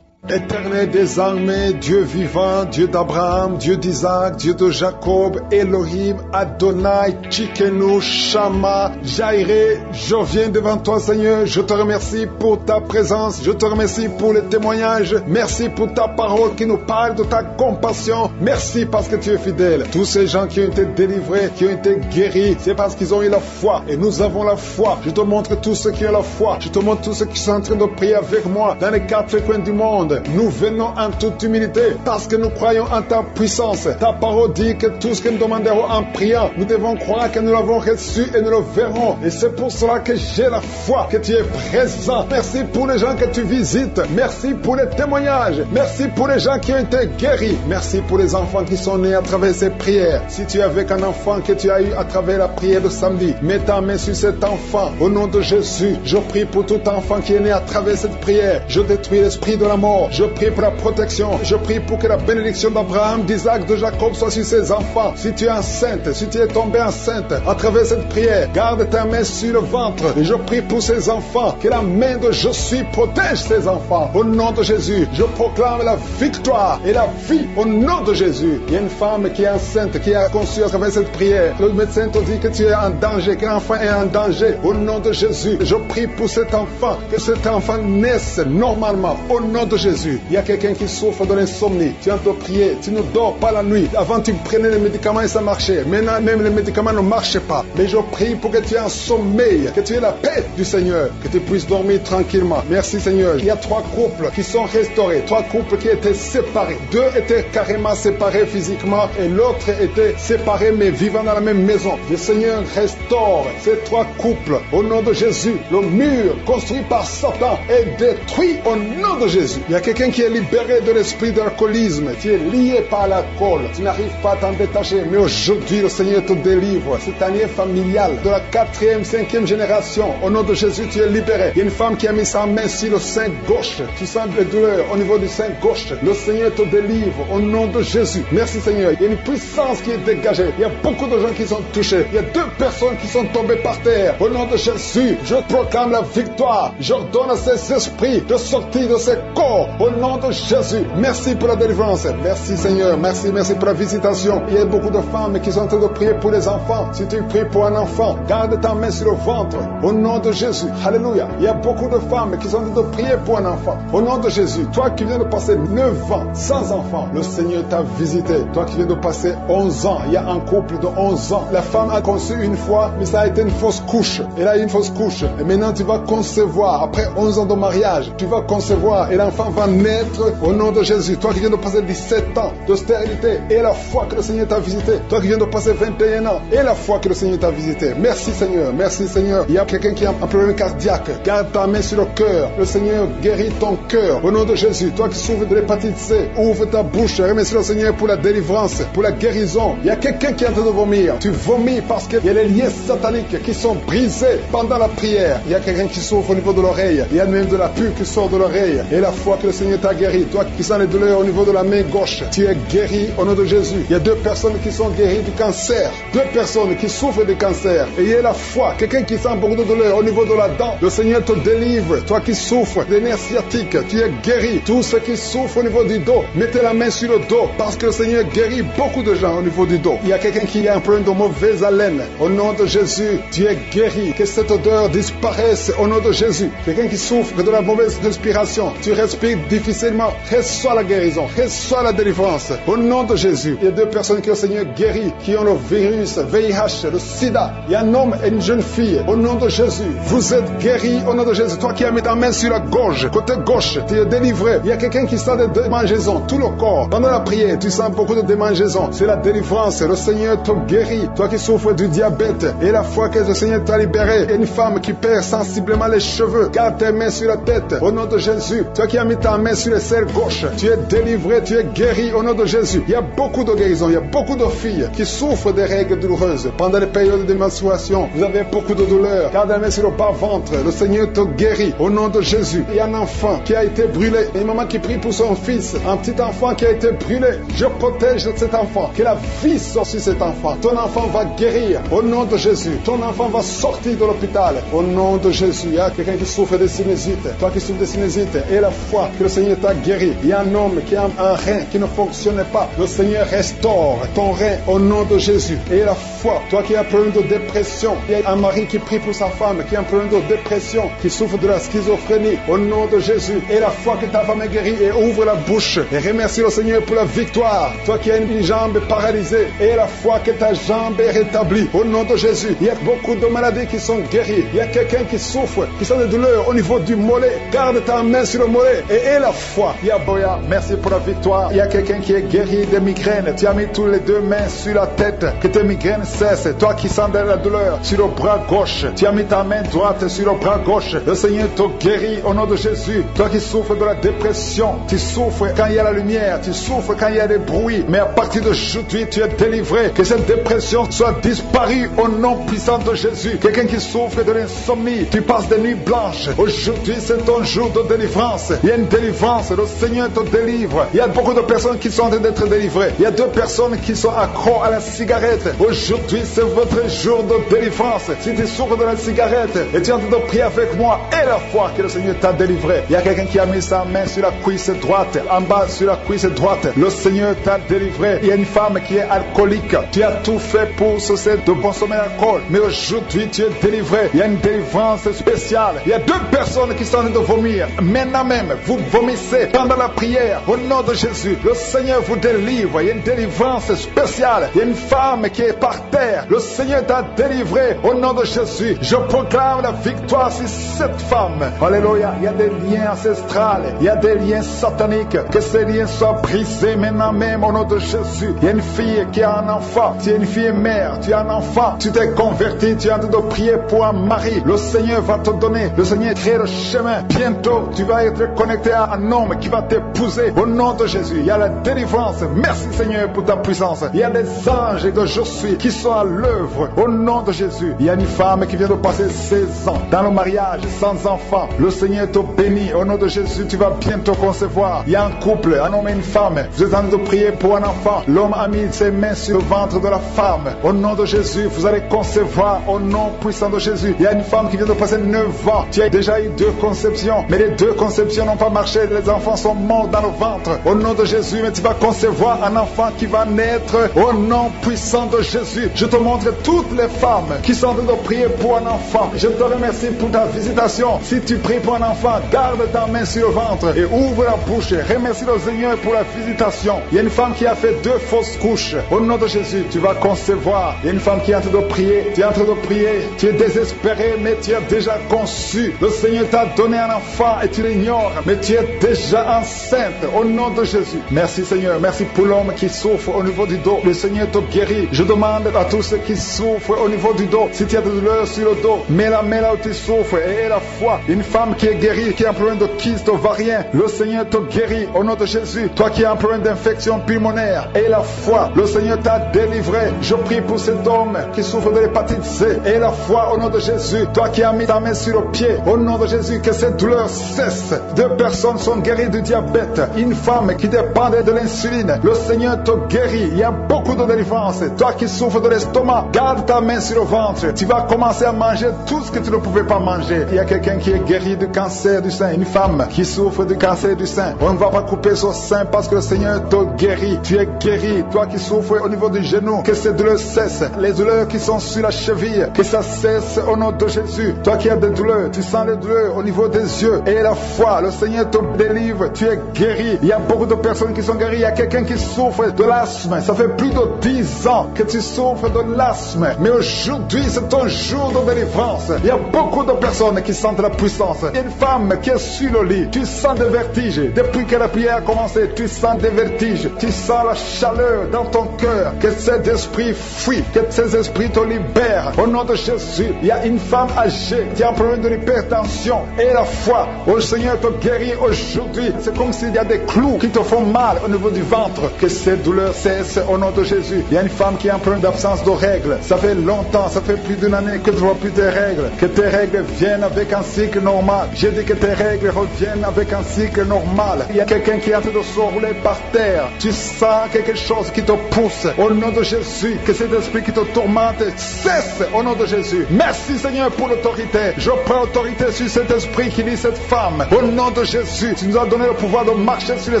Éternel des armées, Dieu vivant, Dieu d'Abraham, Dieu d'Isaac, Dieu de Jacob, Elohim, Adonai, Tchikenu, Shama, Jairé, je viens devant toi Seigneur, je te remercie pour ta présence, je te remercie pour les témoignages, merci pour ta parole qui nous parle de ta compassion, merci parce que tu es fidèle. Tous ces gens qui ont été délivrés, qui ont été guéris, c'est parce qu'ils ont eu la foi et nous avons la foi. Je te montre tous ceux qui ont la foi, je te montre tous ceux qui sont en train de prier avec moi dans les 4 coins du monde. Nous venons en toute humilité parce que nous croyons en ta puissance. Ta parole dit que tout ce que nous demanderons en priant, nous devons croire que nous l'avons reçu et nous le verrons. Et c'est pour cela que j'ai la foi que tu es présent. Merci pour les gens que tu visites. Merci pour les témoignages. Merci pour les gens qui ont été guéris. Merci pour les enfants qui sont nés à travers ces prières. Si tu es avec un enfant que tu as eu à travers la prière de samedi, mets ta main sur cet enfant. Au nom de Jésus, je prie pour tout enfant qui est né à travers cette prière. Je détruis l'esprit de la mort. Je prie pour la protection. Je prie pour que la bénédiction d'Abraham, d'Isaac, de Jacob soit sur ses enfants. Si tu es enceinte, si tu es tombée enceinte à travers cette prière, garde ta main sur le ventre. Et je prie pour ces enfants. Que la main de je suis protège ces enfants. Au nom de Jésus, je proclame la victoire et la vie au nom de Jésus. Il y a une femme qui est enceinte, qui a conçu à travers cette prière. Le médecin te dit que tu es en danger, que l'enfant est en danger. Au nom de Jésus, je prie pour cet enfant, que cet enfant naisse normalement. Au nom de Jésus. Il y a quelqu'un qui souffre de l'insomnie. Tu viens de prier, tu ne dors pas la nuit. Avant, tu prenais les médicaments et ça marchait. Maintenant, même les médicaments ne marchent pas. Mais je prie pour que tu aies un sommeil, que tu aies la paix du Seigneur, que tu puisses dormir tranquillement. Merci Seigneur. Il y a 3 couples qui sont restaurés, 3 couples qui étaient séparés. 2 étaient carrément séparés physiquement et l'autre était séparé mais vivant dans la même maison. Le Seigneur restaure ces 3 couples. Au nom de Jésus, le mur construit par Satan est détruit au nom de Jésus. Il y a quelqu'un qui est libéré de l'esprit d'alcoolisme. Tu es lié par l'alcool. Tu n'arrives pas à t'en détacher. Mais aujourd'hui, le Seigneur te délivre. Cette année familiale de la 4e, 5e génération. Au nom de Jésus, tu es libéré. Il y a une femme qui a mis sa main sur le sein gauche. Tu sens des douleurs au niveau du sein gauche. Le Seigneur te délivre. Au nom de Jésus. Merci Seigneur. Il y a une puissance qui est dégagée. Il y a beaucoup de gens qui sont touchés. Il y a 2 personnes qui sont tombées par terre. Au nom de Jésus, je proclame la victoire. J'ordonne à ces esprits de sortir de ces corps. Au nom de Jésus, merci pour la délivrance. Merci Seigneur, merci pour la visitation. Il y a beaucoup de femmes qui sont en train de prier pour les enfants. Si tu pries pour un enfant, garde ta main sur le ventre. Au nom de Jésus, alléluia. Il y a beaucoup de femmes qui sont en train de prier pour un enfant. Au nom de Jésus, toi qui viens de passer 9 ans sans enfant, le Seigneur t'a visité. Toi qui viens de passer 11 ans, il y a un couple de 11 ans. La femme a conçu une fois, mais ça a été une fausse couche. Elle a eu une fausse couche. Et maintenant tu vas concevoir. Après 11 ans de mariage, tu vas concevoir et l'enfant va naître au nom de Jésus. Toi qui viens de passer 17 ans de stérilité et la foi que le Seigneur t'a visité. Toi qui viens de passer 21 ans et la foi que le Seigneur t'a visité. Merci Seigneur, merci Seigneur. Il y a quelqu'un qui a un problème cardiaque. Garde ta main sur le cœur. Le Seigneur guérit ton cœur au nom de Jésus. Toi qui souffres de l'hépatite C, ouvre ta bouche. Remercie le Seigneur pour la délivrance, pour la guérison. Il y a quelqu'un qui est en train de vomir. Tu vomis parce qu'il y a les liens sataniques qui sont brisés pendant la prière. Il y a quelqu'un qui souffre au niveau de l'oreille. Il y a même de la pus qui sort de l'oreille. Et la foi que le Seigneur t'a guéri. Toi qui sens les douleurs au niveau de la main gauche, tu es guéri au nom de Jésus. Il y a 2 personnes qui sont guéries du cancer. 2 personnes qui souffrent du cancer. Et il y a la foi. Quelqu'un qui sent beaucoup de douleur au niveau de la dent. Le Seigneur te délivre. Toi qui souffres des nerfs sciatiques, tu es guéri. Tous ceux qui souffrent au niveau du dos, mettez la main sur le dos parce que le Seigneur guérit beaucoup de gens au niveau du dos. Il y a quelqu'un qui a un problème de mauvaise haleine. Au nom de Jésus, tu es guéri. Que cette odeur disparaisse au nom de Jésus. Quelqu'un qui souffre de la mauvaise respiration, tu respires difficilement, reçois la guérison, reçois la délivrance. Au nom de Jésus, il y a 2 personnes que le Seigneur guérit, qui ont le virus, VIH, le sida. Il y a un homme et une jeune fille. Au nom de Jésus, vous êtes guéris au nom de Jésus. Toi qui as mis ta main sur la gorge, côté gauche, tu es délivré. Il y a quelqu'un qui sent des démangeaisons, tout le corps. Pendant la prière, tu sens beaucoup de démangeaisons. C'est la délivrance. Le Seigneur te guérit. Toi qui souffres du diabète, et la fois que le Seigneur t'a libéré, il y a une femme qui perd sensiblement les cheveux. Garde tes mains sur la tête. Au nom de Jésus, toi qui as mis ta main sur le selle gauche, tu es délivré, tu es guéri au nom de Jésus. Il y a beaucoup de guérisons. Il y a beaucoup de filles qui souffrent des règles douloureuses. Pendant les périodes de menstruation, vous avez beaucoup de douleurs. Garde la main sur le bas-ventre. Le Seigneur te guérit au nom de Jésus. Il y a un enfant qui a été brûlé. Une maman qui prie pour son fils. Un petit enfant qui a été brûlé. Je protège cet enfant. Que la vie sorte sur cet enfant. Ton enfant va guérir au nom de Jésus. Ton enfant va sortir de l'hôpital au nom de Jésus. Il y a quelqu'un qui souffre de sinusite. Toi qui souffres de sinusite, et la foi que le Seigneur t'a guéri. Il y a un homme qui a un rein qui ne fonctionne pas. Le Seigneur restaure ton rein au nom de Jésus. Et la foi, toi qui as un problème de dépression, il y a un mari qui prie pour sa femme qui a un problème de dépression, qui souffre de la schizophrénie, au nom de Jésus. Et la foi que ta femme est guérie, et ouvre la bouche et remercie le Seigneur pour la victoire. Toi qui as une jambe paralysée, et la foi que ta jambe est rétablie, au nom de Jésus. Il y a beaucoup de maladies qui sont guéries. Il y a quelqu'un qui souffre, qui sent des douleurs au niveau du mollet. Garde ta main sur le mollet et la foi. Il y a Boya, merci pour la victoire. Il y a quelqu'un qui est guéri de migraines. Tu as mis tous les 2 mains sur la tête, que tes migraines cessent. Toi qui sens de la douleur sur le bras gauche, tu as mis ta main droite sur le bras gauche. Le Seigneur te guérit au nom de Jésus. Toi qui souffres de la dépression, tu souffres quand il y a la lumière, tu souffres quand il y a des bruits, mais à partir d'aujourd'hui, tu es délivré. Que cette dépression soit disparue au nom puissant de Jésus. Quelqu'un qui souffre de l'insomnie, tu passes des nuits blanches. Aujourd'hui, c'est ton jour de délivrance. Il y a une délivrance, le Seigneur te délivre. Il y a beaucoup de personnes qui sont en train d'être délivrées. Il y a 2 personnes qui sont accros à la cigarette. Aujourd'hui, c'est votre jour de délivrance. Si tu souffres de la cigarette et tu es en train de prier avec moi, et la foi que le Seigneur t'a délivré. Il y a quelqu'un qui a mis sa main sur la cuisse droite, en bas sur la cuisse droite. Le Seigneur t'a délivré. Il y a une femme qui est alcoolique. Tu as tout fait pour cesser de consommer l'alcool, mais aujourd'hui tu es délivré. Il y a une délivrance spéciale. Il y a 2 personnes qui sont en train de vomir. Maintenant même, vous vomissez pendant la prière. Au nom de Jésus, le Seigneur vous délivre. Il y a une délivrance spéciale. Il y a une femme qui est par terre. Le Seigneur t'a délivré. Au nom de Jésus, je proclame la victoire sur cette femme. Alléluia. Il y a des liens ancestrales. Il y a des liens sataniques. Que ces liens soient brisés maintenant même au nom de Jésus. Il y a une fille qui a un enfant. Tu es une fille mère. Tu as un enfant. Tu t'es converti. Tu es en train de prier pour un mari. Le Seigneur va te donner. Le Seigneur crée le chemin. Bientôt, tu vas être connecté à un homme qui va t'épouser. Au nom de Jésus, il y a la délivrance. Merci Seigneur pour ta puissance. Il y a des anges de je suis qui sont à l'œuvre. Au nom de Jésus, il y a une femme qui vient de passer 16 ans dans le mariage sans enfant. Le Seigneur te bénit. Au nom de Jésus, tu vas bientôt concevoir. Il y a un couple, un homme et une femme. Vous êtes en train de prier pour un enfant. L'homme a mis ses mains sur le ventre de la femme. Au nom de Jésus, vous allez concevoir au nom puissant de Jésus. Il y a une femme qui vient de passer 9 ans. Tu as déjà eu 2 conceptions, mais les 2 conceptions n'ont pas marché. Les enfants sont morts dans le ventre. Au nom de Jésus, mais tu vas concevoir un enfant qui va naître au nom puissant de Jésus. Je te montre toutes les femmes qui sont en train de prier pour un enfant. Je te remercie pour ta visitation. Si tu pries pour un enfant, garde ta main sur le ventre et ouvre la bouche. Remercie le Seigneur pour la visitation. Il y a une femme qui a fait 2 fausses couches. Au nom de Jésus, tu vas concevoir. Il y a une femme qui est en train de prier. Tu es en train de prier. Tu es désespéré, mais tu as déjà conçu. Le Seigneur t'a donné un enfant et tu l'ignores, mais tu es déjà enceinte. Au nom de Jésus. Merci Seigneur. Merci pour l'homme qui souffre au niveau du dos. Le Seigneur te guérit. Je demande à tous ceux qui souffrent au niveau du dos, si tu as de douleur sur le dos, mets la main là où tu souffres et la foi. Une femme qui est guérie, qui a un problème de kyste ovarien, le Seigneur te guérit au nom de Jésus. Toi qui as un problème d'infection pulmonaire, et la foi, le Seigneur t'a délivré. Je prie pour cet homme qui souffre de l'hépatite C, et la foi au nom de Jésus. Toi qui as mis ta main sur le pied, au nom de Jésus, que cette douleur cesse. 2 personnes sont guéries du diabète. Une femme qui dépendait de l'insuline, le Seigneur te guérit. Il y a beaucoup de délivrance. Toi qui souffres de l'estomac, garde ta main sur le ventre. Tu vas commencer à manger tout ce que tu ne pouvais pas manger. Il y a quelqu'un qui est guéri du cancer du sein. Une femme qui souffre du cancer du sein. On ne va pas couper son sein parce que le Seigneur te guérit. Tu es guéri. Toi qui souffres au niveau du genou, que ces douleurs cessent. Les douleurs qui sont sur la cheville, que ça cesse au nom de Jésus. Toi qui as des douleurs, tu sens les douleurs au niveau des yeux. Et la foi, le Seigneur te te délivre. Tu es guéri. Il y a beaucoup de personnes qui sont guéries. Il y a quelqu'un qui souffre de l'asthme. Ça fait plus de 10 ans que tu souffres de l'asthme. Mais aujourd'hui, c'est ton jour de délivrance. Il y a beaucoup de personnes qui sentent la puissance. Il y a une femme qui est sur le lit. Tu sens des vertiges. Depuis que la prière a commencé, tu sens des vertiges. Tu sens la chaleur dans ton cœur. Que cet esprit fuit. Que ces esprits te libèrent. Au nom de Jésus, il y a une femme âgée qui a un problème de l'hypertension. Et la foi, le Seigneur te guérit aujourd'hui. C'est comme s'il y a des clous qui te font mal au niveau du ventre. Que ces douleurs cessent au nom de Jésus. Il y a une femme qui a un problème d'absence de règles. Ça fait longtemps, ça fait plus d'une année que tu ne vois plus tes règles. Que tes règles viennent avec un cycle normal. J'ai dit que tes règles reviennent avec un cycle normal. Il y a quelqu'un qui est en train de se rouler par terre. Tu sens quelque chose qui te pousse. Au nom de Jésus, que cet esprit qui te tourmente cesse au nom de Jésus. Merci Seigneur pour l'autorité. Je prends autorité sur cet esprit qui lit cette femme. Au nom de Jésus, tu nous as donné le pouvoir de marcher sur les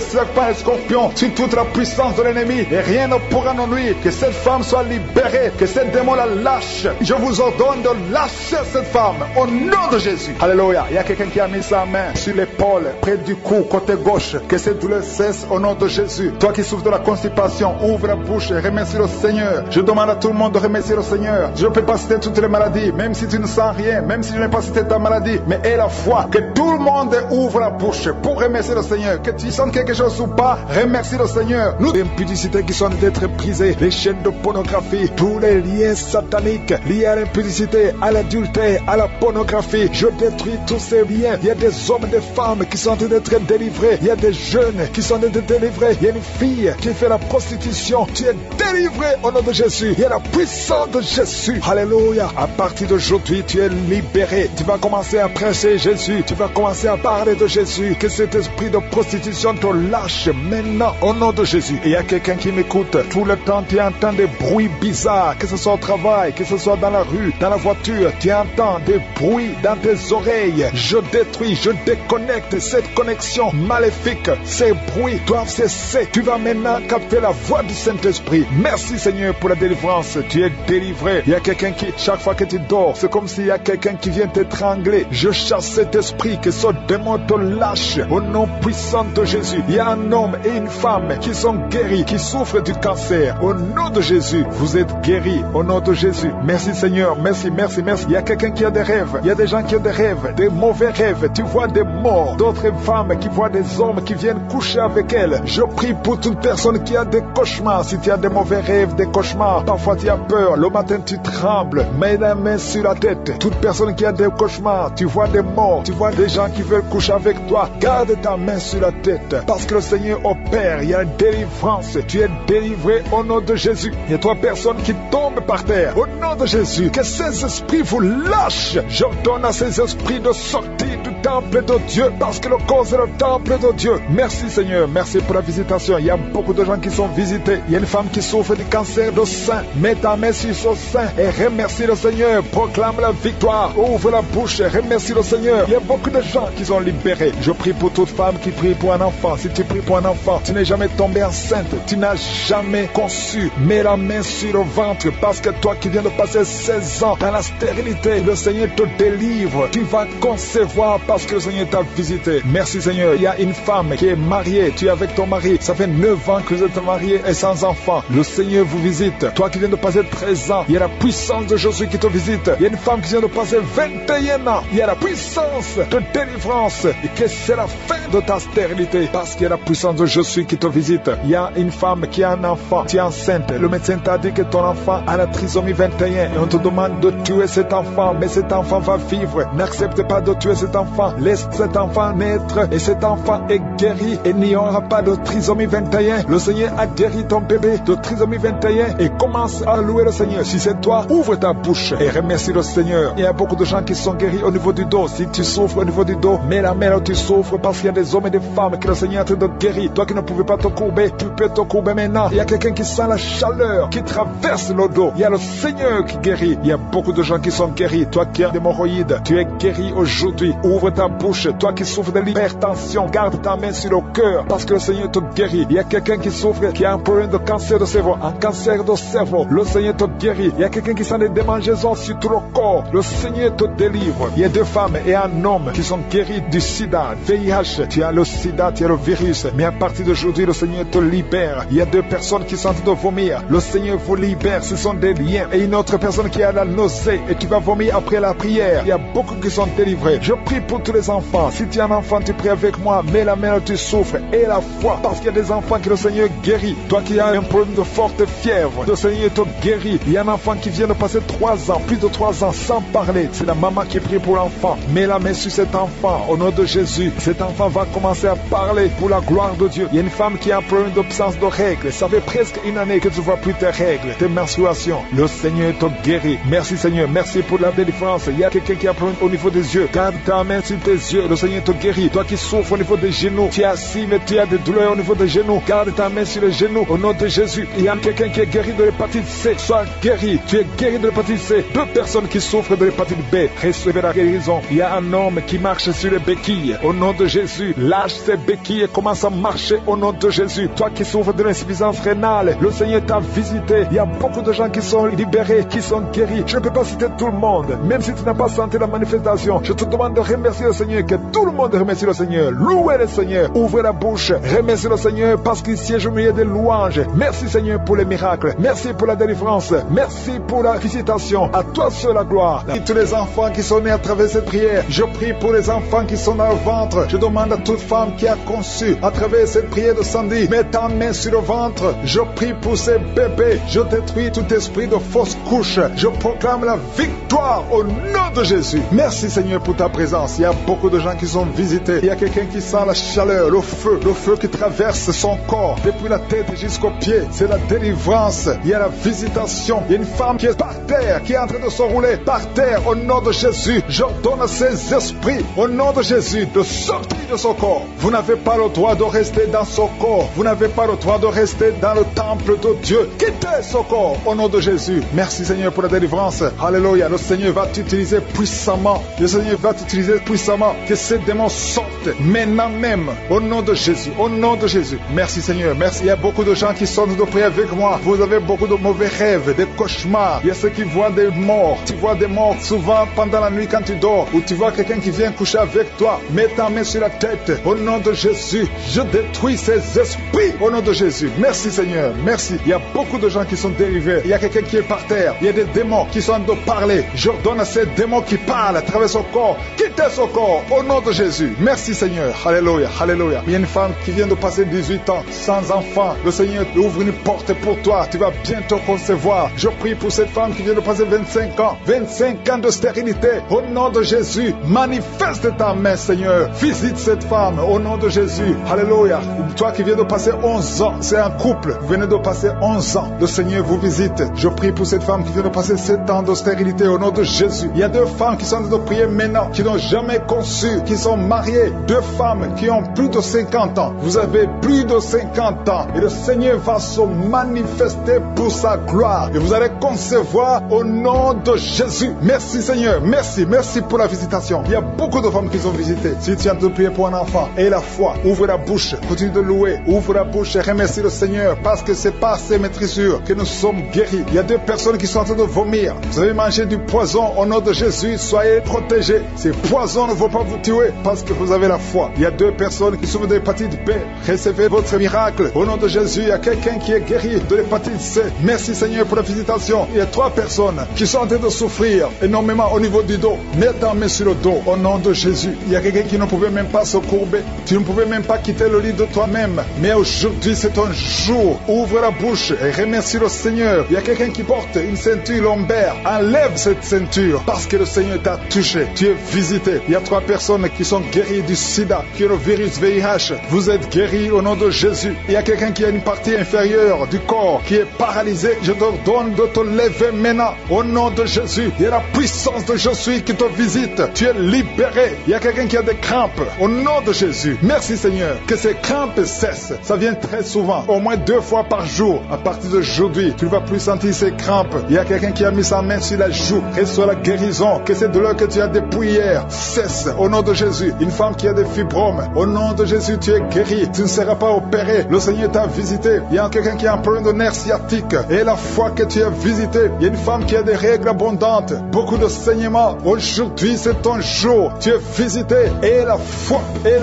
serpents et les scorpions, sur toute la puissance de l'ennemi. Et rien ne pourra nous nuire. Que cette femme soit libérée. Que cette démon la lâche. Je vous ordonne de lâcher cette femme. Au nom de Jésus. Alléluia. Il y a quelqu'un qui a mis sa main sur l'épaule, près du cou, côté gauche. Que cette douleur cesse au nom de Jésus. Toi qui souffres de la constipation, ouvre la bouche et remercie le Seigneur. Je demande à tout le monde de remercier le Seigneur. Je ne peux pas citer toutes les maladies, même si tu ne sens rien, même si je n'ai pas cité ta maladie, mais aie la foi. Que tout le monde ouvre la bouche pour remercier le Seigneur. Que tu sens quelque chose ou pas, remercie le Seigneur. Nous, les impudicités qui sont d'être brisées, les chaînes de pornographie, tous les liens sataniques liés à l'impudicité, à l'adultère, à la pornographie, je détruis tous ces liens. Il y a des hommes et des femmes qui sont en train d'être délivrés. Il y a des jeunes qui sont en train d'être délivrés. Il y a une fille qui fait la prostitution. Tu es délivré au nom de Jésus. Il y a la puissance de Jésus. Alléluia. À partir d'aujourd'hui, tu es libéré. Tu vas commencer à prêcher Jésus. Tu vas commencer à parler de Jésus. Que cet esprit de prostitution te lâche maintenant au nom de Jésus. Et il y a quelqu'un qui m'écoute. Tout le temps, tu entends des bruits bizarres. Que ce soit au travail, que ce soit dans la rue, dans la voiture. Tu entends des bruits dans tes oreilles. Je détruis, je déconnecte cette connexion maléfique. Ces bruits doivent cesser. Tu vas maintenant capter la voix du Saint-Esprit. Merci Seigneur pour la délivrance. Tu es délivré. Il y a quelqu'un qui, chaque fois que tu dors, c'est comme s'il y a quelqu'un qui vient t'étrangler. Je chasse cet esprit, que ce démon te lâche au nom puissant de Jésus. Il y a un homme et une femme qui sont guéris, qui souffrent du cancer. Au nom de Jésus, vous êtes guéris. Au nom de Jésus. Merci Seigneur. Merci, merci, merci. Il y a quelqu'un qui a des rêves. Il y a des gens qui ont des rêves, des mauvais rêves. Tu vois des morts. D'autres femmes qui voient des hommes qui viennent coucher avec elles. Je prie pour toute personne qui a des cauchemars. Si tu as des mauvais rêves, des cauchemars, parfois tu as peur. Le matin tu trembles. Mets la main sur la tête. Toute personne qui a des cauchemars, tu vois des morts, tu vois des gens qui veulent coucher avec toi. Garde ta main sur la tête. Parce que le Seigneur opère. Il y a une délivrance. Tu es délivré au nom de Jésus. Il y a 3 personnes qui tombent par terre. Au nom de Jésus. Que ces esprits vous lâchent. J'ordonne à ces esprits de sortir du temple de Dieu. Parce que le corps est le temple de Dieu. Merci Seigneur. Merci pour la visitation. Il y a beaucoup de gens qui sont visités. Il y a une femme qui souffre du cancer de sein. Mets ta main sur son sein et remercie le Seigneur. Proclame la victoire. Ouvre la bouche et remercie le Seigneur. Il y a beaucoup de gens qui sont libérés. Je prie pour toute femme qui prie pour un enfant. Si tu pries pour un enfant, tu n'es jamais tombé enceinte. Tu n'as jamais conçu. Mets la main sur le ventre. Parce que toi qui viens de passer 16 ans dans la stérilité, le Seigneur te délivre. Tu vas concevoir parce que le Seigneur t'a visité. Merci Seigneur. Il y a une femme qui est mariée. Tu es avec ton mari. Ça fait 9 ans que vous êtes mariés et sans enfant. Le Seigneur vous visite. Toi qui viens de passer 13 ans, il y a la puissance de Jésus qui te visite. Il y a une femme qui vient de passer 21 ans. Il y a la puissance de délivrance. Et que c'est la fin de ta stérilité. Parce qu'il y a la puissance de Jésus qui te visite. Il y a une femme qui a un enfant. Tu es enceinte. Le médecin t'a dit que ton enfant a la trisomie 21. Et on te demande de tuer cet enfant. Mais cet enfant va vivre. N'accepte pas de tuer cet enfant. Laisse cet enfant naître. Et cet enfant est guéri. Et il n'y aura pas de trisomie 21. Le Seigneur a guéri ton bébé de trisomie 21. Et commence à louer le Seigneur. Si c'est toi, ouvre ta bouche et remercie le Seigneur. Il y a beaucoup de gens qui sont guéris au niveau du dos. Si tu souffres au niveau du dos, mets la main là où tu souffres parce qu'il y a des hommes et des femmes que le Seigneur est en train de guérir. Toi qui ne pouvais pas te courber, tu peux te courber maintenant. Il y a quelqu'un qui sent la chaleur qui traverse le dos. Il y a le Seigneur qui guérit. Il y a beaucoup de gens qui sont guéris. Toi qui as des hémorroïdes, tu es guéri aujourd'hui. Ouvre ouvre ta bouche. Toi qui souffres de l'hypertension, garde ta main sur le cœur parce que le Seigneur te guérit. Il y a quelqu'un qui souffre, qui a un problème de cancer de cerveau, un cancer de cerveau. Le Seigneur te guérit. Il y a quelqu'un qui sent des démangeaisons sur tout le corps. Le Seigneur te délivre. Il y a 2 femmes et un homme qui sont guéris du sida, VIH. Tu as le sida, tu as le virus. Mais à partir d'aujourd'hui, le Seigneur te libère. Il y a 2 personnes qui sont en train de vomir. Le Seigneur vous libère. Ce sont des liens. Et une autre personne qui a la nausée et tu vas vomir après la prière. Il y a beaucoup qui sont délivrés. Je prie pour tous les enfants. Si tu es un enfant, tu pries avec moi. Mets la main où tu souffres et la foi. Parce qu'il y a des enfants que le Seigneur guérit. Toi qui as un problème de forte fièvre, le Seigneur te guérit. Il y a un enfant qui vient de passer 3 ans, plus de 3 ans sans parler. C'est la maman qui prie pour l'enfant. Mets la main sur cet enfant au nom de Jésus. Cet enfant va commencer à parler pour la gloire de Dieu. Il y a une femme qui a un problème d'absence de règles. Ça fait presque une année que tu ne vois plus tes règles, tes menstruations. Le Seigneur te guérit. Merci Seigneur. Merci pour la délivrance. Il y a quelqu'un qui a un problème au niveau des yeux. Garde ta main sur tes yeux. Le Seigneur te guérit. Toi qui souffres au niveau des genoux, tu es assis mais tu as des douleurs au niveau des genoux. Garde ta main sur les genoux au nom de Jésus. Il y a quelqu'un qui est guéri de l'hépatite C. Sois guéri. Tu es guéri de l'hépatite C. 2 personnes qui souffrent de l'hépatite B. Recevez la guérison. Il y a un homme qui marche sur les béquilles. Au nom de Jésus, lâche ses béquilles et commence à marcher au nom de Jésus. Toi qui souffres de l'insuffisance rénale, le Seigneur t'a visité. Il y a beaucoup de gens qui sont libérés, qui sont guéris. Je ne peux pas citer tout le monde. Même si tu n'as pas senti la manifestation, je te demande de remercier le Seigneur. Que tout le monde remercie le Seigneur. Louez le Seigneur. Ouvrez la bouche. Remerciez le Seigneur parce qu'il siège au milieu des louanges. Merci Seigneur pour les miracles. Merci pour la délivrance. Merci pour la visitation. À toi seul la gloire. Et tous les enfants qui sont nés à travers cette prière, je prie pour les enfants qui sont dans le ventre. Je demande à toute femme qui a conçu à travers cette prière de Sandy, mets ta main sur le ventre. Je prie pour ces bébés. Je détruis tout esprit de fausse couche. Je proclame la victoire au nom de Jésus. Merci Seigneur pour ta présence. Il y a beaucoup de gens qui sont visités. Il y a quelqu'un qui sent la chaleur, le feu qui traverse son corps depuis la tête jusqu'aux pieds. C'est la délivrance. Il y a la visitation. Il y a une femme qui est par terre, qui est en train de s'enrouler par terre. Au nom de Jésus, j'ordonne à ces esprits, au nom de Jésus, de sortir de son corps. Vous n'avez pas le droit de rester dans son corps. Vous n'avez pas le droit de rester dans le temple de Dieu. Quittez son corps au nom de Jésus. Merci Seigneur pour la délivrance. Alléluia. Le Seigneur va t'utiliser puissamment. Le Seigneur va t'utiliser puissamment. Que ces démons sortent maintenant même au nom de Jésus. Au nom de Jésus. Merci Seigneur. Merci. Il y a beaucoup de gens qui sont de prier avec moi. Vous avez beaucoup de mauvais rêves, des cauchemars. Il y a ceux qui voient des morts. Tu vois des morts souvent pendant la nuit quand tu dors. Ou tu vois quelqu'un qui vient coucher avec toi. Mets ta main sur la tête. Au nom de Jésus. Je détruis ces esprits. Au nom de Jésus. Merci Seigneur. Merci. Il y a beaucoup de gens qui sont dérivés. Il y a quelqu'un qui est par terre. Il y a des démons qui sont en train de parler. J'ordonne à ces démons qui parlent à travers son corps. Quittez son corps. Au nom de Jésus. Merci Seigneur. Alléluia. Alléluia. Il y a une femme qui vient de passer 18 ans sans enfant. Le Seigneur ouvre une porte pour toi. Tu vas bientôt concevoir. Je prie pour cette femme qui vient de passer 25 ans. 25 ans de stérilité. Au nom de Jésus. Manifeste ta main Seigneur. Visite cette femme. Au nom de Jésus. Alléluia. Toi qui viens de passer 11 ans. C'est un couple. Vous venez de passer 11 ans. Le Seigneur vous visite. Je prie pour cette femme qui vient de passer 7 ans de stérilité. Au nom de Jésus. Il y a 2 femmes qui sont en train de prier maintenant. Qui n'ont jamais conçu. Qui sont mariées. 2 femmes qui ont plus de 50 ans. Vous avez plus de 50 ans. Et le Seigneur va se manifester pour sa gloire. Et vous allez concevoir au nom de Jésus. Merci Seigneur. Merci. Merci pour la visitation. Il y a beaucoup de femmes qui sont visitées. Si tu as de prier pour un enfant, aie la foi. Ouvre la bouche. Continue de louer. Ouvre la bouche et remercie le Seigneur. Parce que c'est par ces maîtrisures que nous sommes guéris. Il y a 2 personnes qui sont en train de vomir. Vous avez mangé du poison. Au nom de Jésus, soyez protégés. Ces poisons ne vont pas vous tuer parce que vous avez la foi. Il y a 2 personnes qui souffrent de l'hépatite B. Recevez votre miracle. Au nom de Jésus, il y a quelqu'un qui est guéri de l'hépatite C. Merci Seigneur pour la visitation. Il y a 3 personnes qui sont en train de souffrir énormément au niveau du dos. Mets ta main sur le dos. Au nom de Jésus. Il y a quelqu'un qui ne pouvait même pas se courber. Tu ne pouvais même pas quitter le lit de toi-même. Mais aujourd'hui, c'est un jour. Ouvre la bouche et remercie le Seigneur. Il y a quelqu'un qui porte une ceinture lombaire. Enlève cette ceinture parce que le Seigneur t'a touché. Tu es visité. Il y a 3 personnes qui sont guéries du sida, qui ont le virus VIH. Vous êtes guéris au nom de Jésus. Il y a quelqu'un qui a une partie inférieure du corps qui est paralysée. Je te donne de te lever maintenant au nom de Jésus. Il y a la puissance de Je suis qui te visite. Tu es libéré. Il y a quelqu'un qui a des crampes au nom de Jésus. Merci Seigneur. Que ces crampes cessent. Ça vient très souvent, au moins 2 fois par jour. À partir d'aujourd'hui, tu ne vas plus sentir ces crampes. Il y a quelqu'un qui a mis sa main sur la joue. Reçois la guérison. Que ces douleurs que tu as depuis hier cesse. Au nom de Jésus, une femme qui a des fibromes, au nom de Jésus, tu es guéri. Tu ne seras pas opéré. Le Seigneur t'a visité. Il y a quelqu'un qui a un problème de nerf sciatique. Et la fois que tu es visité, il y a une femme qui a des règles abondantes, beaucoup de saignements. Aujourd'hui, c'est ton jour. Tu es visité. Et la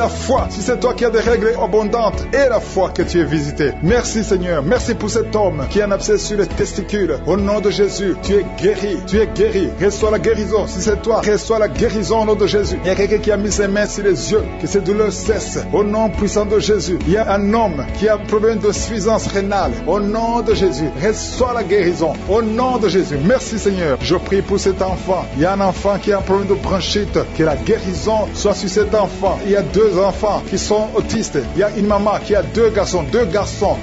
foi. Si c'est toi qui as des règles abondantes, et la foi que tu es visité. Merci Seigneur. Merci pour cet homme qui a un abcès sur les testicules. Au nom de Jésus, tu es guéri. Tu es guéri. Reçois la guérison. Si c'est toi, reçois la guérison au nom de Jésus. Il y a quelqu'un qui a mis ses mains sur les yeux, que ces douleurs cessent. Au nom puissant de Jésus. Il y a un homme qui a un problème de suffisance rénale. Au nom de Jésus, reçois la guérison. Au nom de Jésus. Merci Seigneur. Je prie pour cet enfant. Il y a un enfant qui a un problème de bronchite. Que la guérison soit sur cet enfant. Il y a 2 enfants qui sont autistes. Il y a une maman qui a 2 garçons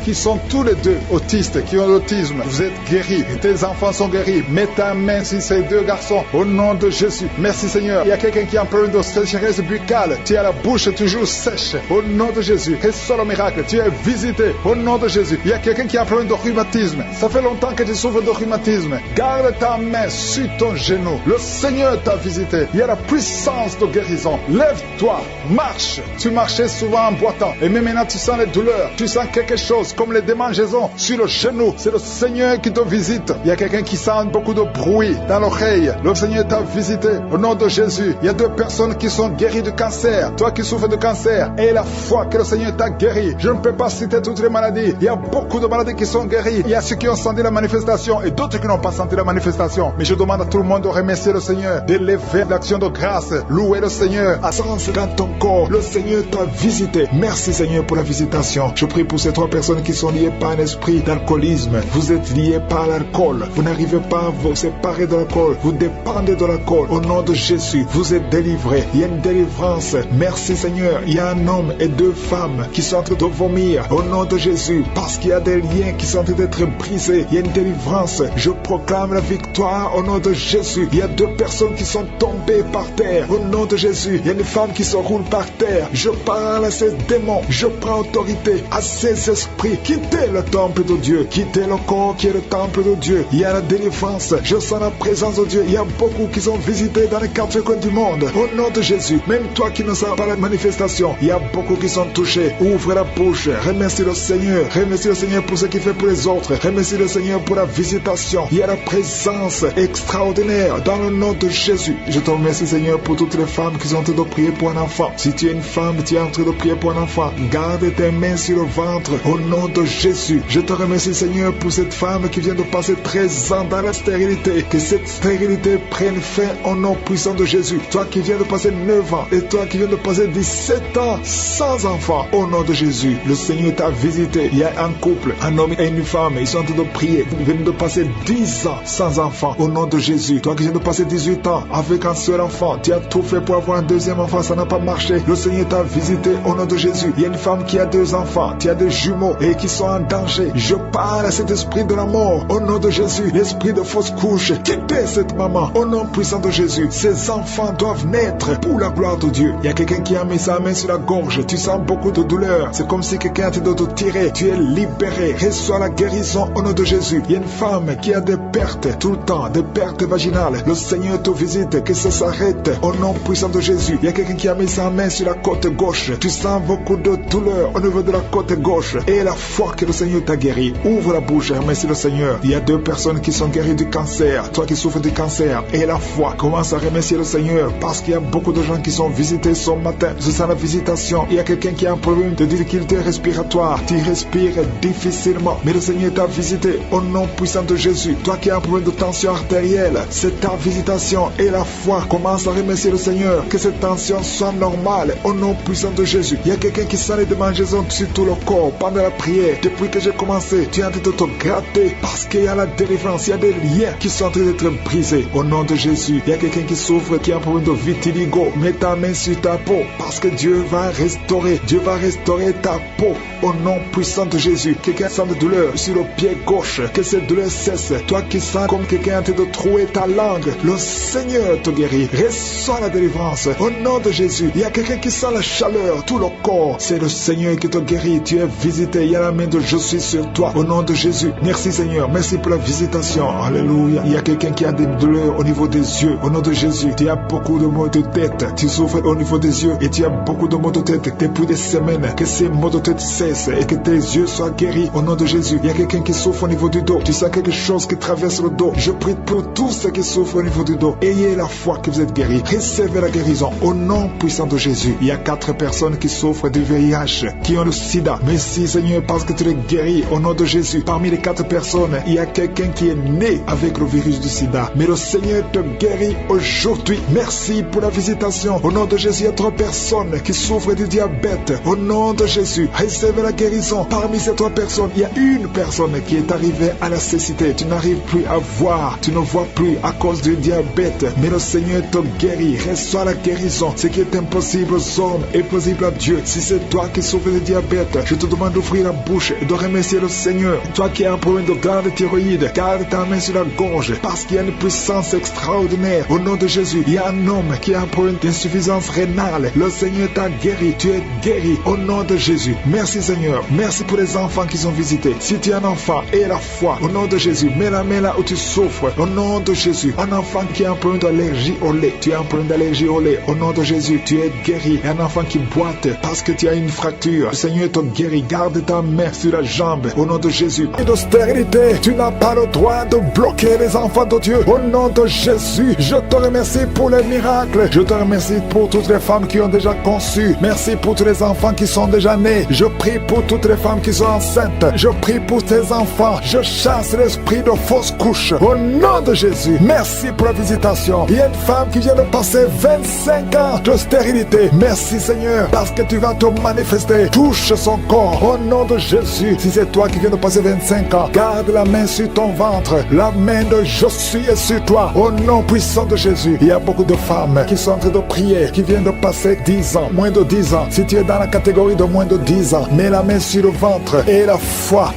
qui sont tous les 2 autistes, qui ont l'autisme. Vous êtes guéris. Et tes enfants sont guéris. Mets ta main sur ces 2 garçons. Au nom de Jésus. Merci Seigneur. Il y a quelqu'un qui a un problème de sécheresse buccale. Tu as la bouche toujours sèche. Au nom de Jésus. Reçois le miracle. Tu es visité. Au nom de Jésus. Il y a quelqu'un qui a un problème de rhumatisme. Ça fait longtemps que tu souffres de rhumatisme. Garde ta main sur ton genou. Le Seigneur t'a visité. Il y a la puissance de guérison. Lève-toi. Marche. Tu marchais souvent en boitant. Et même maintenant tu sens les douleurs. Tu sens quelque chose comme les démangeaisons sur le genou. C'est le Seigneur qui te visite. Il y a quelqu'un qui sent beaucoup de bruit dans l'oreille. Le Seigneur t'a visité. Au nom de Jésus. Il y a 2 personnes qui sont guéries de cancer. Toi qui souffres de cancer. Et la foi que le Seigneur t'a guéri. Je ne peux pas citer toutes les maladies. Il y a beaucoup de maladies qui sont guéries. Il y a ceux qui ont senti la manifestation et d'autres qui n'ont pas senti la manifestation. Mais je demande à tout le monde de remercier le Seigneur, d'élever l'action de grâce, louer le Seigneur. À sens dans ton corps, le Seigneur t'a visité. Merci Seigneur pour la visitation. Je prie pour ces 3 personnes qui sont liées par un esprit d'alcoolisme. Vous êtes liés par l'alcool. Vous n'arrivez pas à vous séparer de l'alcool. Vous dépendez de l'alcool. Au nom de Jésus, vous êtes délivrés. Il y a une délivrance. Merci Seigneur. Il y a un homme et 2 femmes qui sont en train de vomir. Au nom de Jésus, parce qu'il y a des liens qui sont en train d'être brisés. Il y a une délivrance. Je proclame la victoire au nom de Jésus. Il y a 2 personnes qui sont tombées par terre. Au nom de Jésus, il y a une femme qui se roule par terre. Je parle à ces démons. Je prends autorité à ces esprits. Quittez le temple de Dieu. Quittez le corps qui est le temple de Dieu. Il y a la délivrance. Je sens la présence de Dieu. Il y a beaucoup qui sont visités dans les 4 coins du monde. Au nom de Jésus, même toi qui ne sens pas la manifestation, il y a beaucoup qui sont touchés. Ouvre la bouche. Remercie le Seigneur. Remercie le Seigneur pour ce qu'il fait pour les autres. Remercie le Seigneur pour la visitation. Il y a la présence extraordinaire dans le nom de Jésus. Je te remercie Seigneur pour toutes les femmes qui sont en train de prier pour un enfant. Si tu es une femme, tu es en train de prier pour un enfant, garde tes mains sur le ventre au nom de Jésus. Je te remercie Seigneur pour cette femme qui vient de passer 13 ans dans la stérilité. Que cette stérilité prenne fin au nom puissant de Jésus. Toi qui viens de passer 9 ans et toi qui viens de passer 17 ans sans enfant, au nom de Jésus, le Seigneur t'a visité. Il y a un couple, un homme et une femme, ils sont en train de prier. Ils viennent de passer 10 ans sans enfant, au nom de Jésus. Toi qui viens de passer 18 ans avec un seul enfant, tu as tout fait pour avoir un 2e enfant, ça n'a pas marché. Le Seigneur t'a visité au nom de Jésus. Il y a une femme qui a 2 enfants, tu as des jumeaux et qui sont en danger. Je parle à cet esprit de la mort au nom de Jésus. L'esprit de fausse couche, quittez cette maman au nom puissant de Jésus. Ces enfants doivent naître pour la gloire de Dieu. Il y a quelqu'un qui a mis sa main sur la gorge. Tu sens beaucoup de douleur. C'est comme si quelqu'un a de te tirer. Tu es libéré. Reçois la guérison au nom de Jésus. Il y a une femme qui a des pertes tout le temps, des pertes vaginales. Le Seigneur te visite, que ça s'arrête au nom puissant de Jésus. Il y a quelqu'un qui a mis sa main sur la côte gauche. Tu sens beaucoup de douleur au niveau de la côte gauche. Et la foi que le Seigneur t'a guéri. Ouvre la bouche et remercie le Seigneur. Il y a 2 personnes qui sont guéries du cancer. Toi qui souffres du cancer et la foi, commence à remercier le Seigneur parce qu'il y a beaucoup de gens qui sont visités ce matin. Je sens la visitation. Il y a quelqu'un qui a un problème de difficulté respiratoire. Tu respires difficilement, mais le Seigneur t'a visité au nom puissant de Jésus. Toi qui as un problème de tension artérielle, c'est ta visitation et la foi. Commence à remercier le Seigneur que cette tension soit normale au nom puissant de Jésus. Il y a quelqu'un qui sent les démangeaisons sur tout le corps pendant la prière. Depuis que j'ai commencé, tu es en train de te gratter parce qu'il y a la délivrance, il y a des liens qui sont en train d'être brisés au nom de Jésus. Il y a quelqu'un qui souffre, qui a un problème de vitiligo. Mets ta main sur ta peau parce que Dieu va restaurer. Dieu va restaurer ta peau au nom puissant de Jésus. Quelqu'un sent de douleur sur le pied gauche, que cette douleur cesse. Toi qui sens comme quelqu'un est en train de trouer ta langue, le Seigneur te guérit. Reçois la délivrance au nom de Jésus. Il y a quelqu'un qui sent la chaleur, tout le corps. C'est le Seigneur qui te guérit. Tu es visité. Il y a la main de je suis sur toi au nom de Jésus. Merci Seigneur. Merci pour la visitation. Alléluia. Il y a quelqu'un qui a des douleurs au niveau des yeux. Au nom de Jésus. Tu as beaucoup beaucoup de maux de tête. Tu souffres au niveau des yeux et tu as beaucoup de maux de tête depuis des semaines. Que ces maux de tête cessent et que tes yeux soient guéris au nom de Jésus. Il y a quelqu'un qui souffre au niveau du dos. Tu sens quelque chose qui traverse le dos. Je prie pour tous ceux qui souffrent au niveau du dos. Ayez la foi que vous êtes guéris. Recevez la guérison au nom puissant de Jésus. Il y a 4 personnes qui souffrent du VIH, qui ont le sida. Merci Seigneur parce que tu les guéris au nom de Jésus. Parmi les 4 personnes, il y a quelqu'un qui est né avec le virus du sida. Mais le Seigneur te guérit aujourd'hui. Merci pour la visitation. Au nom de Jésus, il y a 3 personnes qui souffrent du diabète. Au nom de Jésus, recevez la guérison. Parmi ces 3 personnes, il y a une personne qui est arrivée à la cécité. Tu n'arrives plus à voir, tu ne vois plus à cause du diabète. Mais le Seigneur te guérit. Reçois la guérison. Ce qui est impossible aux hommes est possible à Dieu. Si c'est toi qui souffres du diabète, je te demande d'ouvrir la bouche et de remercier le Seigneur. Toi qui as un problème de glande thyroïde, garde ta main sur la gorge parce qu'il y a une puissance extraordinaire. Au nom de Jésus, il y a un homme qui a un problème d'insuffisance rénale. Le Seigneur t'a guéri. Tu es guéri au nom de Jésus. Merci Seigneur. Merci pour les enfants qui sont visités. Si tu es un enfant, aie la foi au nom de Jésus. Mets la main là où tu souffres au nom de Jésus. Un enfant qui a un problème d'allergie au lait, tu as un problème d'allergie au lait au nom de Jésus. Tu es guéri. Un enfant qui boite parce que tu as une fracture, le Seigneur te guérit. Garde ta main sur la jambe au nom de Jésus. Et de stérilité, tu n'as pas le droit de bloquer les enfants de Dieu au nom de Jésus. Je te remercie pour les miracles. Je te remercie pour toutes les femmes qui ont déjà conçu. Merci pour tous les enfants qui sont déjà nés. Je prie pour toutes les femmes qui sont enceintes. Je prie pour tes enfants. Je chasse l'esprit de fausse couche au nom de Jésus. Merci pour la visitation. Il y a une femme qui vient de passer 25 ans de stérilité. Merci Seigneur parce que tu vas te manifester. Touche son corps au nom de Jésus. Si c'est toi qui viens de passer 25 ans, garde la main sur ton ventre. La main de Josué est sur toi au nom puissant de Jésus. Il y a beaucoup de femmes qui sont en train de prier, qui viennent de passer 10 ans, moins de 10 ans. Si tu es dans la catégorie de moins de 10 ans, mets la main sur le ventre et la foi,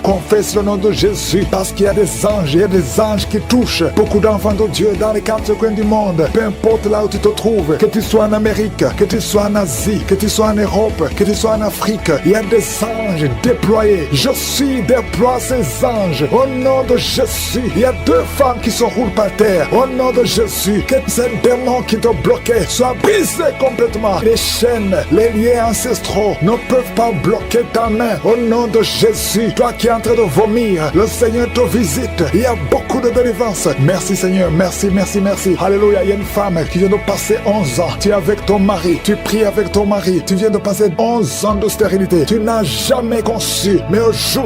confesse le nom de Jésus parce qu'il y a des anges, il y a des anges qui touchent beaucoup d'enfants de Dieu dans les 4 coins du monde. Peu importe là où tu te trouves, que tu sois en Amérique, que tu sois en Asie, que tu sois en Europe, que tu sois en Afrique, il y a des anges déployés. Je suis déploie ces anges au nom de Jésus. Il y a 2 femmes qui se roulent par terre au nom de Jésus. Que ces démons qui te bloquaient soient brisés complètement. Les chaînes, les liens ancestraux ne peuvent pas bloquer ta main au nom de Jésus. Toi qui es en train de vomir, le Seigneur te visite. Il y a beaucoup de délivrance. Merci Seigneur, merci, merci, merci. Alléluia. Il y a une femme qui vient de passer 11 ans. Tu es avec ton mari, tu pries avec ton mari. Tu viens de passer 11 ans de stérilité. Tu n'as jamais conçu. Mais aujourd'hui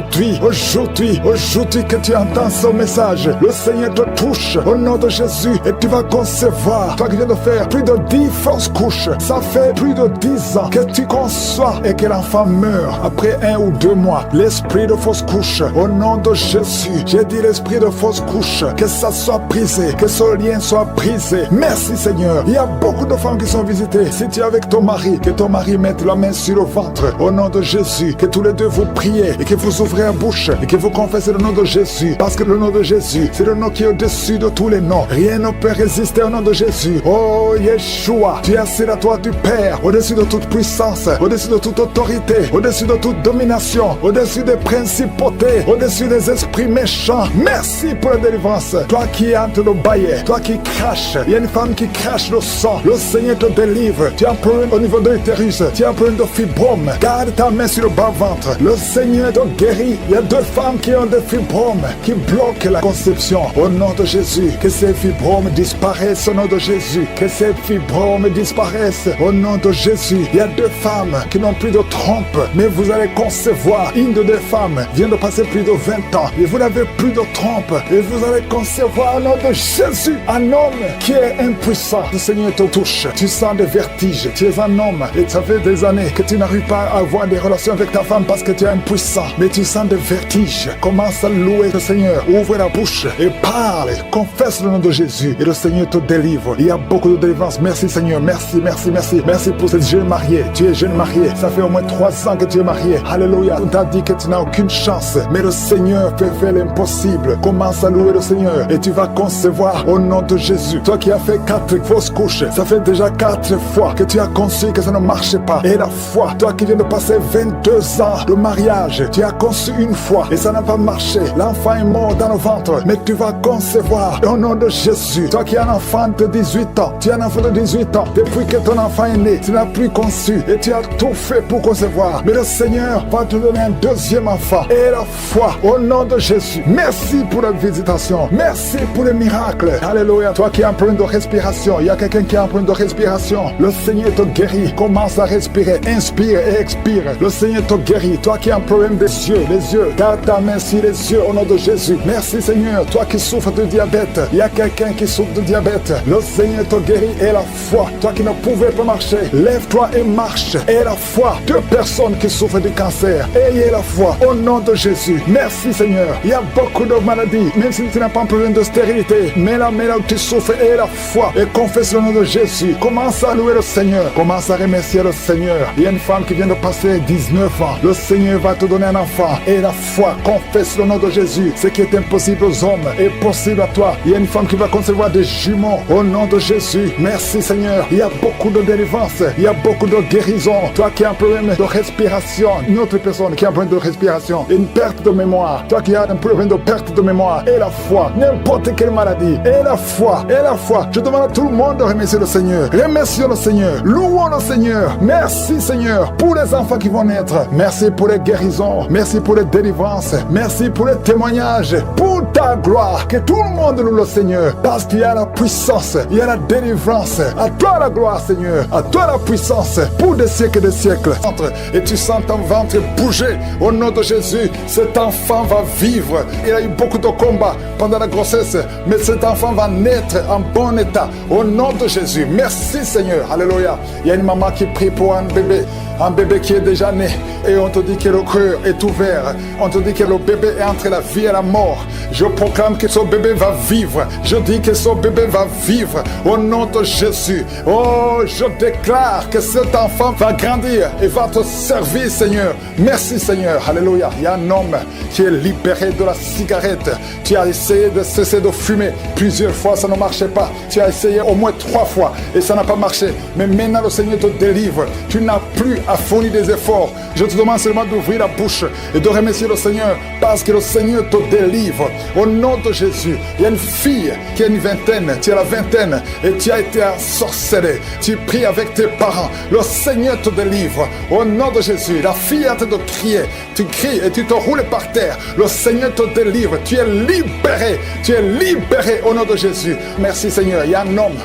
que tu entends ce message, le Seigneur te touche au nom de Jésus et tu vas concevoir. Toi qui viens de faire plus de 10 fausses couches, ça fait plus de 10 ans que tu conçois et que l'enfant meurt après 1 ou 2 mois. L'esprit de fausse couche, au nom de Jésus, j'ai dit l'esprit de fausse couche, que ça soit brisé, que ce lien soit brisé. Merci Seigneur. Il y a beaucoup de femmes qui sont visitées. Si tu es avec ton mari, que ton mari mette la main sur le ventre au nom de Jésus, que tous les deux vous priez et que vous ouvrez la bouche et que vous confessez le nom de Jésus, parce que le nom de Jésus, c'est le nom qui est au-dessus de tous les noms. Rien ne peut résister au nom de Jésus. Oh Yeshua, tu es assis à toi du Père, au-dessus de toute puissance, au-dessus de toute autorité, au-dessus de toute domination, au-dessus des principautés, au-dessus des esprits méchants. Merci pour la délivrance. Toi qui es en train de bailler, toi qui craches, il y a une femme qui crache le sang. Le Seigneur te délivre. Tu as un problème au niveau de l'utérus, tu as un problème de fibrome. Garde ta main sur le bas-ventre. Le Seigneur te guérit. Il y a 2 femmes qui ont des fibromes qui bloquent la conception. Au nom de Jésus, que ces fibromes disparaissent au nom de Jésus. Que ces fibromes disparaissent au nom de Jésus. Il y a 2 femmes qui n'ont plus de trompe, mais vous allez concevoir. Une de 2 femmes vient de passer plus de 20 ans et vous n'avez plus de trompe et vous allez concevoir au nom de Jésus un homme qui est impuissant. Le Seigneur te touche. Tu sens des vertiges. Tu es un homme et ça fait des années que tu n'arrives pas à avoir des relations avec ta femme parce que tu es impuissant. Mais tu sens des vertiges. Commence à louer le Seigneur. Ouvre la bouche et parle. Confesse le nom de Jésus et le Seigneur te délivre. Il y a beaucoup de délivrance. Merci Seigneur. Merci, merci, merci. Merci pour cette jeune mariée. Tu es jeune mariée. Ça fait au moins 3 ans que tu es mariée. Alléluia. On t'a dit que tu n'as aucune chance. Mais le Seigneur peut faire l'impossible. Commence à louer le Seigneur et tu vas concevoir au nom de Jésus. Toi qui as fait 4 fausses couches, ça fait déjà 4 fois que tu as conçu que ça ne marchait pas. Et la foi, toi qui viens de passer 22 ans de mariage, tu as conçu une fois et ça n'a pas marché. L'enfant est mort dans le ventre, mais tu vas concevoir au nom de Jésus. Toi qui as un enfant de 18 ans. Tu es un enfant de 18 ans. Depuis que ton enfant est né, tu n'as plus conçu et tu as tout fait pour concevoir. Mais le Seigneur va te donner un deuxième enfant. Et la foi, au nom de Jésus. Merci pour la visitation. Merci pour le miracle. Alléluia. Toi qui as un problème de respiration, il y a quelqu'un qui a un problème de respiration. Le Seigneur te guérit. Commence à respirer. Inspire et expire. Le Seigneur te guérit. Toi qui as un problème des yeux, les yeux. Garde ta main sur les yeux au nom de Jésus. Merci Seigneur. Toi qui souffres de diabète, il y a quelqu'un qui souffre de diabète. Le Seigneur te guérit et la foi. Toi qui ne pouvais pas marcher, lève-toi et marche. Et la foi. 2 personnes qui souffrent du cancer. Ayez la foi au nom de Jésus. Merci Seigneur. Il y a beaucoup de maladies, même si tu n'as pas un problème de stérilité. Mais là où tu souffres, aie la foi et confesse le nom de Jésus. Commence à louer le Seigneur. Commence à remercier le Seigneur. Il y a une femme qui vient de passer 19 ans. Le Seigneur va te donner un enfant. Et la foi, confesse le nom de Jésus. Ce qui est impossible aux hommes est possible à toi. Il y a une femme qui va concevoir des jumeaux au nom de Jésus. Merci Seigneur. Il y a beaucoup de délivrance. Il y a beaucoup de guérison. Toi qui as un problème de respiration, une autre personne qui a un problème de respiration, une perte de mémoire. Toi qui as un problème de perte de mémoire, et la foi, n'importe quelle maladie, et la foi, et la foi. Je demande à tout le monde de remercier le Seigneur. Remercions le Seigneur. Louons le Seigneur. Merci Seigneur pour les enfants qui vont naître. Merci pour les guérisons. Merci pour les délivrances. Merci pour les témoignages. Pour ta gloire. Que tout le monde loue le Seigneur. Parce qu'il y a la puissance. Il y a la délivrance. À toi la gloire Seigneur. À toi la puissance. Pour des siècles et des siècles. Et tu sens ton ventre bouger. Au nom de Jésus, cet enfant va vivre. Il a eu beaucoup de combats pendant la grossesse. Mais cet enfant va naître en bon état. Au nom de Jésus. Merci Seigneur. Alléluia. Il y a une maman qui prie pour un bébé qui est déjà né. Et on te dit que le cœur est ouvert. On te dit que le bébé est entre la vie et la mort. Je proclame que ce bébé va vivre. Je dis que ce bébé va vivre. Au nom de Jésus. Oh, je déclare que cet enfant va grandir et va te servir, Seigneur. Merci, Seigneur. Alléluia. Il y a un homme qui est libéré de la cigarette. Tu as essayé de cesser de fumer plusieurs fois, ça ne marchait pas. Tu as essayé au moins 3 fois et ça n'a pas marché. Mais maintenant, le Seigneur te délivre. Tu n'as plus à fournir des efforts. Je te demande seulement d'ouvrir la bouche et de remercier le Seigneur parce que le Seigneur te délivre. Au nom de Jésus, il y a une fille qui a une vingtaine, tu as la vingtaine et tu as été ensorcelé. Tu pries avec tes parents. Le Seigneur te délivre. Au nom de Jésus, la fille a de crier. Tu cries et tu te roules par terre. Le Seigneur te délivre. Tu es libéré. Tu es libéré au nom de Jésus. Merci Seigneur. Il y a un homme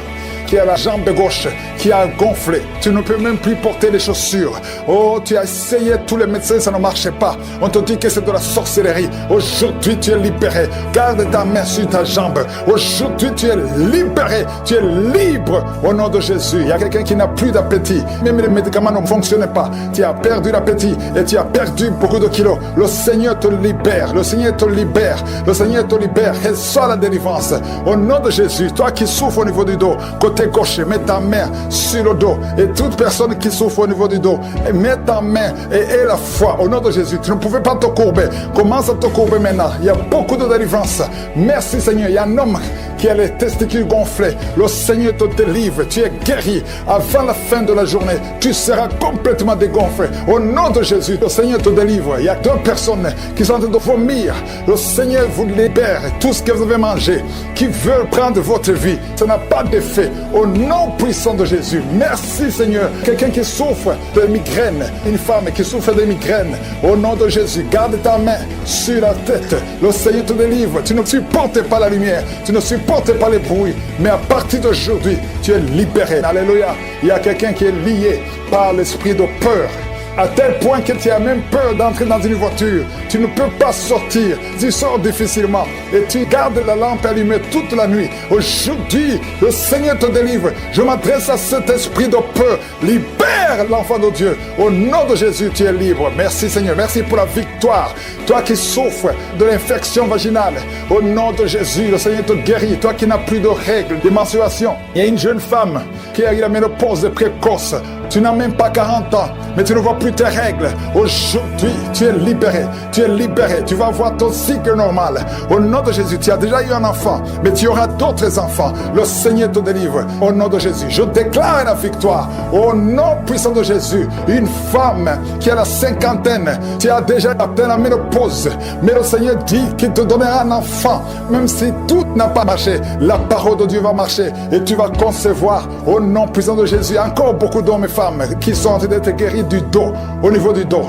qui a la jambe gauche qui a gonflé. Tu ne peux même plus porter les chaussures. Oh, tu as essayé tous les médecins, ça ne marchait pas. On te dit que c'est de la sorcellerie. Aujourd'hui, tu es libéré. Garde ta main sur ta jambe. Aujourd'hui, tu es libéré. Tu es libre au nom de Jésus. Il y a quelqu'un qui n'a plus d'appétit. Même les médicaments ne fonctionnaient pas. Tu as perdu l'appétit et tu as perdu beaucoup de kilos. Le Seigneur te libère. Le Seigneur te libère. Le Seigneur te libère. Reçois la délivrance. Au nom de Jésus, toi qui souffres au niveau du dos, côté gauche, mets ta main sur le dos. Et toute personne qui souffre au niveau du dos, mets ta main et aie la foi au nom de Jésus. Tu ne pouvais pas te courber. Commence à te courber maintenant. Il y a beaucoup de délivrance. Merci Seigneur. Il y a un homme qui a les testicules gonflés. Le Seigneur te délivre. Tu es guéri. Avant la fin de la journée, tu seras complètement dégonflé. Au nom de Jésus, le Seigneur te délivre. Il y a 2 personnes qui sont en train de vomir. Le Seigneur vous libère. Tout ce que vous avez mangé, qui veut prendre votre vie, ça n'a pas d'effet. Au nom puissant de Jésus. Merci Seigneur. Quelqu'un qui souffre de migraine, une femme qui souffre de migraine, au nom de Jésus, garde ta main sur la tête. Le Seigneur te délivre. Tu ne supportes pas la lumière. Tu ne supportes pas les bruits. Mais à partir d'aujourd'hui, tu es libéré. Alléluia. Il y a quelqu'un qui est lié par l'esprit de peur. À tel point que tu as même peur d'entrer dans une voiture. Tu ne peux pas sortir. Tu sors difficilement. Et tu gardes la lampe allumée toute la nuit. Aujourd'hui, le Seigneur te délivre. Je m'adresse à cet esprit de peur. Libère l'enfant de Dieu. Au nom de Jésus, tu es libre. Merci Seigneur. Merci pour la victoire. Toi qui souffres de l'infection vaginale. Au nom de Jésus, le Seigneur te guérit. Toi qui n'as plus de règles de menstruation. Il y a une jeune femme qui a eu la ménopause précoce. Tu n'as même pas 40 ans, mais tu ne vois plus tes règles. Aujourd'hui, tu es libéré. Tu es libéré. Tu vas voir ton cycle normal. Au nom de Jésus, tu as déjà eu un enfant, mais tu auras d'autres enfants. Le Seigneur te délivre. Au nom de Jésus, je déclare la victoire. Au nom puissant de Jésus, une femme qui a la cinquantaine, tu as déjà atteint la ménopause, mais le Seigneur dit qu'il te donnera un enfant, même si tout n'a pas marché. La parole de Dieu va marcher et tu vas concevoir au nom puissant de Jésus. Encore beaucoup d'hommes et femmes qui sont en train d'être guéris du dos, au niveau du dos.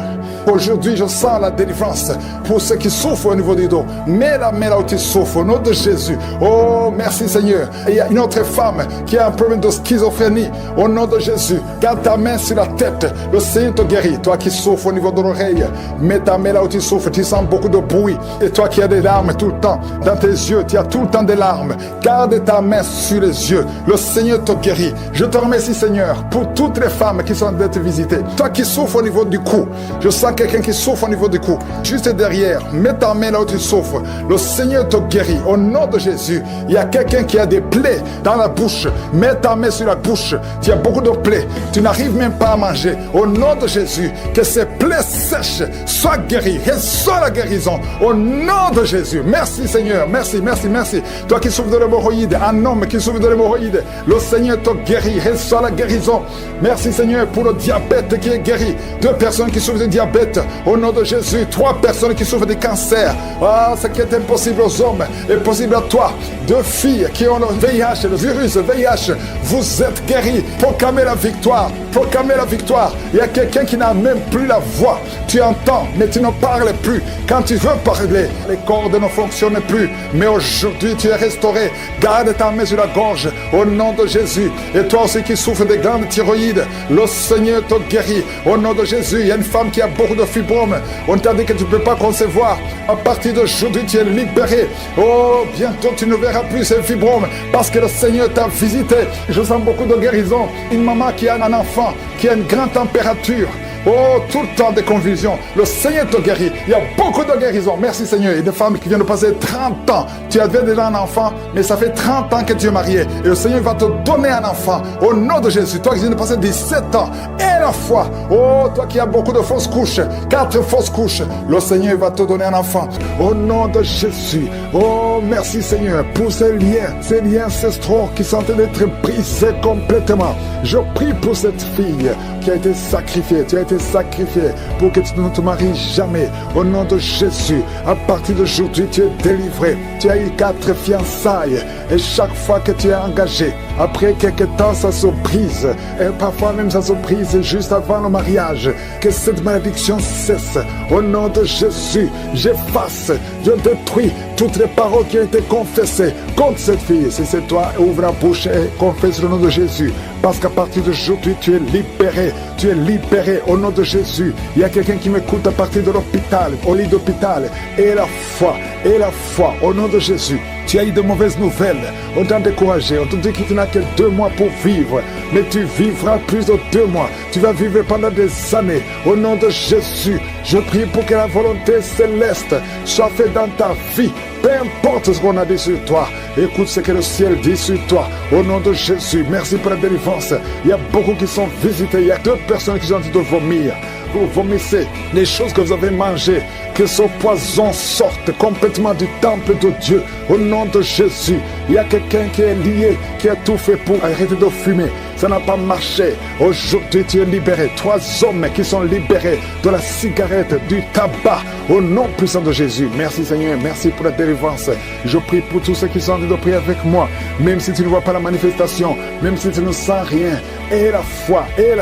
Aujourd'hui, je sens la délivrance pour ceux qui souffrent au niveau du dos. Mets la main là où tu souffres, au nom de Jésus. Oh, merci Seigneur. Et il y a une autre femme qui a un problème de schizophrénie. Au nom de Jésus, garde ta main sur la tête. Le Seigneur te guérit. Toi qui souffres au niveau de l'oreille, mets ta main là où tu souffres. Tu sens beaucoup de bruit. Et toi qui as des larmes tout le temps, dans tes yeux, tu as tout le temps des larmes. Garde ta main sur les yeux. Le Seigneur te guérit. Je te remercie Seigneur pour toutes les femmes qui sont en train de te visiter. Toi qui souffres au niveau du cou, je sens quelqu'un qui souffre au niveau du cou, juste derrière, mets ta main là où tu souffres. Le Seigneur te guérit. Au nom de Jésus, il y a quelqu'un qui a des plaies dans la bouche. Mets ta main sur la bouche. Tu as beaucoup de plaies. Tu n'arrives même pas à manger. Au nom de Jésus, que ces plaies sèches soient guéries. Reçois la guérison. Au nom de Jésus. Merci Seigneur. Merci, merci, merci. Toi qui souffres de l'hémorroïde, un homme qui souffre de l'hémorroïde, le Seigneur te guérit. Reçois la guérison. Merci Seigneur pour le diabète qui est guéri. 2 personnes qui souffrent de diabète. Au nom de Jésus, 3 personnes qui souffrent de cancer. Ah, ce qui est impossible aux hommes est possible à toi. 2 filles qui ont le VIH, le virus VIH. Vous êtes guéris. Proclamez la victoire. Proclamez la victoire. Il y a quelqu'un qui n'a même plus la voix. Tu entends, mais tu ne parles plus. Quand tu veux parler, les cordes ne fonctionnent plus. Mais aujourd'hui, tu es restauré. Garde ta main sur la gorge. Au nom de Jésus. Et toi aussi qui souffres de glandes thyroïdes, le Seigneur te guérit. Au nom de Jésus, il y a une femme qui a beaucoup de fibromes. On t'a dit que tu ne peux pas concevoir. À partir d'aujourd'hui, tu es libéré. Oh, bientôt tu ne verras plus ces fibromes parce que le Seigneur t'a visité. Je sens beaucoup de guérison. Une maman qui a un enfant qui a une grande température. Oh, tout le temps des convulsions. Le Seigneur te guérit. Il y a beaucoup de guérisons. Merci Seigneur. Il y a des femmes qui viennent de passer 30 ans. Tu avais déjà un enfant, mais ça fait 30 ans que tu es marié. Et le Seigneur va te donner un enfant. Au nom de Jésus. Toi qui viens de passer 17 ans. Et la foi. Oh, toi qui as beaucoup de fausses couches. 4 fausses couches. Le Seigneur va te donner un enfant. Au nom de Jésus. Oh, merci Seigneur pour ces liens ancestraux qui sont en train d'être brisés complètement. Je prie pour cette fille qui a été sacrifiée. Tu as été sacrifié pour que tu ne te maries jamais. Au nom de Jésus, à partir d'aujourd'hui, tu es délivré. Tu as eu 4 fiançailles et chaque fois que tu es engagé, après quelques temps, ça se brise. Et parfois même ça se brise juste avant le mariage. Que cette malédiction cesse. Au nom de Jésus, j'efface, je détruis toutes les paroles qui ont été confessées contre cette fille. Si c'est toi, ouvre la bouche et confesse le nom de Jésus. Parce qu'à partir d'aujourd'hui, tu es libéré. Tu es libéré au nom de Jésus. Il y a quelqu'un qui m'écoute à partir de l'hôpital, au lit d'hôpital. Et la foi, au nom de Jésus. Tu as eu de mauvaises nouvelles. On t'a découragé. On te dit que tu n'as que 2 mois pour vivre. Mais tu vivras plus de 2 mois. Tu vas vivre pendant des années. Au nom de Jésus, je prie pour que la volonté céleste soit faite dans ta vie. Peu importe ce qu'on a dit sur toi. Écoute ce que le ciel dit sur toi. Au nom de Jésus, merci pour la délivrance. Il y a beaucoup qui sont visités. Il y a 2 personnes qui sont en train de vomir. Vous vomissez les choses que vous avez mangées. Que ce poison sorte complètement du temple de Dieu. Au nom de Jésus, il y a quelqu'un qui est lié, qui a tout fait pour arrêter de fumer. Ça n'a pas marché. Aujourd'hui, tu es libéré. 3 hommes qui sont libérés de la cigarette, du tabac. Au nom puissant de Jésus. Merci Seigneur. Merci pour la délivrance. Je prie pour tous ceux qui sont en train de prier avec moi. Même si tu ne vois pas la manifestation, même si tu ne sens rien. Et la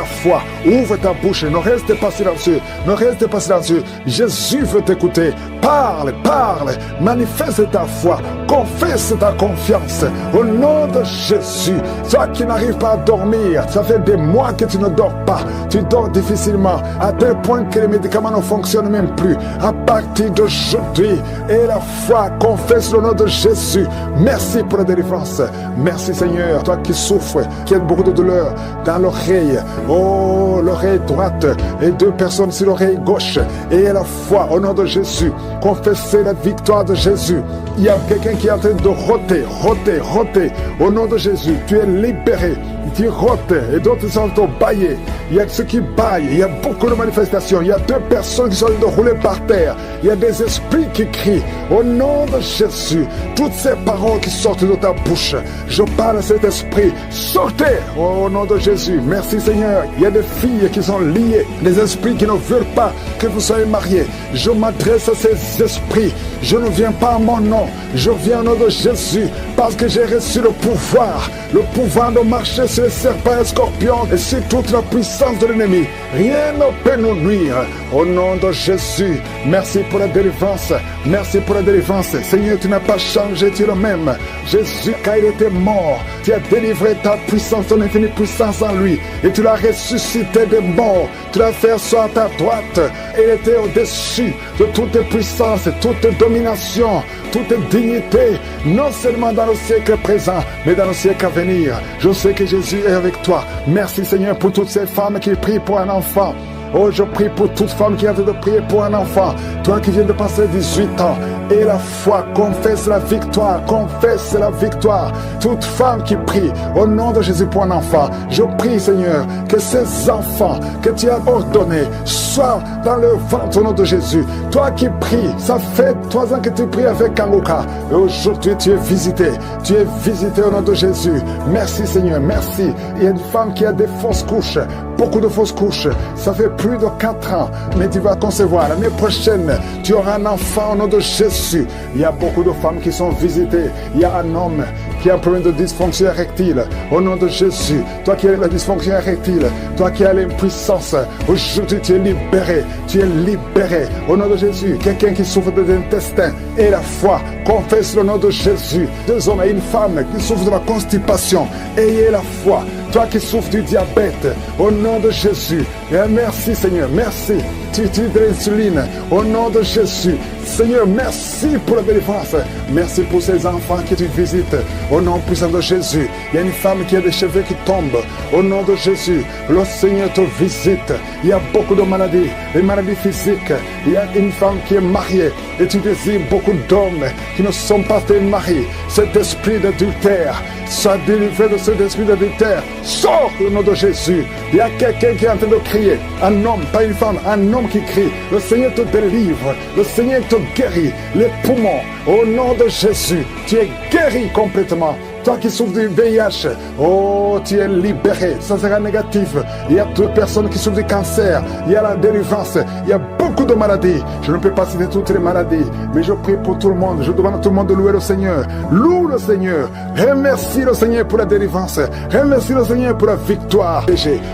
foi. Ouvre ta bouche. Ne reste pas silencieux. Ne reste pas silencieux. Jésus veut t'écouter. Parle. Manifeste ta foi. Confesse ta confiance. Au nom de Jésus. Toi qui n'arrives pas à dormir, ça fait des mois que tu ne dors pas. Tu dors difficilement, à tel point que les médicaments ne fonctionnent même plus. À partir d'aujourd'hui, et la foi, confesse le nom de Jésus. Merci pour la délivrance. Merci Seigneur. Toi qui souffres, qui as beaucoup de douleur dans l'oreille. Oh, l'oreille droite et 2 personnes sur l'oreille gauche. Et la foi, au nom de Jésus. Confessez la victoire de Jésus. Il y a quelqu'un qui est en train de roter. Au nom de Jésus, tu es libéré. qui rotent et d'autres sont baillés. Il y a ceux qui baillent, il y a beaucoup de manifestations. Il y a 2 personnes qui sont roulées par terre. Il y a des esprits qui crient au nom de Jésus. Toutes ces paroles qui sortent de ta bouche, je parle à cet esprit. Sortez au nom de Jésus. Merci Seigneur. Il y a des filles qui sont liées, des esprits qui ne veulent pas que vous soyez mariés. Je m'adresse à ces esprits. Je ne viens pas à mon nom, je viens au nom de Jésus parce que j'ai reçu le pouvoir de marcher sur les serpents et les scorpions et sur toute la puissance de l'ennemi. Rien ne peut nous nuire. Au nom de Jésus, merci pour la délivrance. Merci pour la délivrance. Seigneur, tu n'as pas changé, tu es le même. Jésus, quand il était mort, tu as délivré ta puissance, ton infinie puissance en lui. Et tu l'as ressuscité des morts. Tu l'as fait asseoir à ta droite. Et il était au-dessus de toute puissance, toute domination, toute dignité, non seulement dans le siècle présent, mais dans le siècle à venir. Je sais que Jésus est avec toi. Merci Seigneur pour toutes ces femmes qui prient pour un enfant. Oh, je prie pour toute femme qui a envie de prier pour un enfant. Toi qui viens de passer 18 ans. Et la foi, confesse la victoire. Confesse la victoire. Toute femme qui prie au nom de Jésus pour un enfant. Je prie, Seigneur, que ces enfants que tu as ordonnés soient dans le ventre au nom de Jésus. Toi qui pries, ça fait 3 ans que tu pries avec Kangoka. Et aujourd'hui, tu es visité. Tu es visité au nom de Jésus. Merci, Seigneur. Merci. Il y a une femme qui a des fausses couches. Beaucoup de fausses couches. Ça fait plus de 4 ans, mais tu vas concevoir. L'année prochaine, tu auras un enfant au nom de Jésus. Il y a beaucoup de femmes qui sont visitées. Il y a un homme qui a un problème de dysfonction érectile. Au nom de Jésus, toi qui as la dysfonction érectile, toi qui as l'impuissance, aujourd'hui tu es libéré. Tu es libéré. Au nom de Jésus, quelqu'un qui souffre de l'intestin et la foi, confesse le nom de Jésus. 2 hommes et une femme qui souffrent de la constipation, ayez la foi. Toi qui souffres du diabète, au nom de Jésus, et merci Seigneur, merci. Tu utilises de l'insuline, au nom de Jésus. Seigneur, merci pour la délivrance. Merci pour ces enfants que tu visites, au nom puissant de Jésus. Il y a une femme qui a des cheveux qui tombent, au nom de Jésus. Le Seigneur te visite. Il y a beaucoup de maladies, des maladies physiques. Il y a une femme qui est mariée et tu désires beaucoup d'hommes qui ne sont pas tes maris. Cet esprit d'adultère, sois délivré de cet esprit d'adultère. Sors au nom de Jésus. Il y a quelqu'un qui est en train de crier. Un homme, pas une femme, un homme qui crie. Le Seigneur te délivre. Le Seigneur te guérit. Les poumons, au nom de Jésus, tu es guéri complètement. Toi qui souffres du VIH, oh, tu es libéré. Ça sera négatif. Il y a 2 personnes qui souffrent du cancer. Il y a la délivrance. Il y a beaucoup de maladies. Je ne peux pas citer toutes les maladies, mais je prie pour tout le monde. Je demande à tout le monde de louer le Seigneur. Loue le Seigneur. Remercie le Seigneur pour la délivrance. Remercie le Seigneur pour la victoire.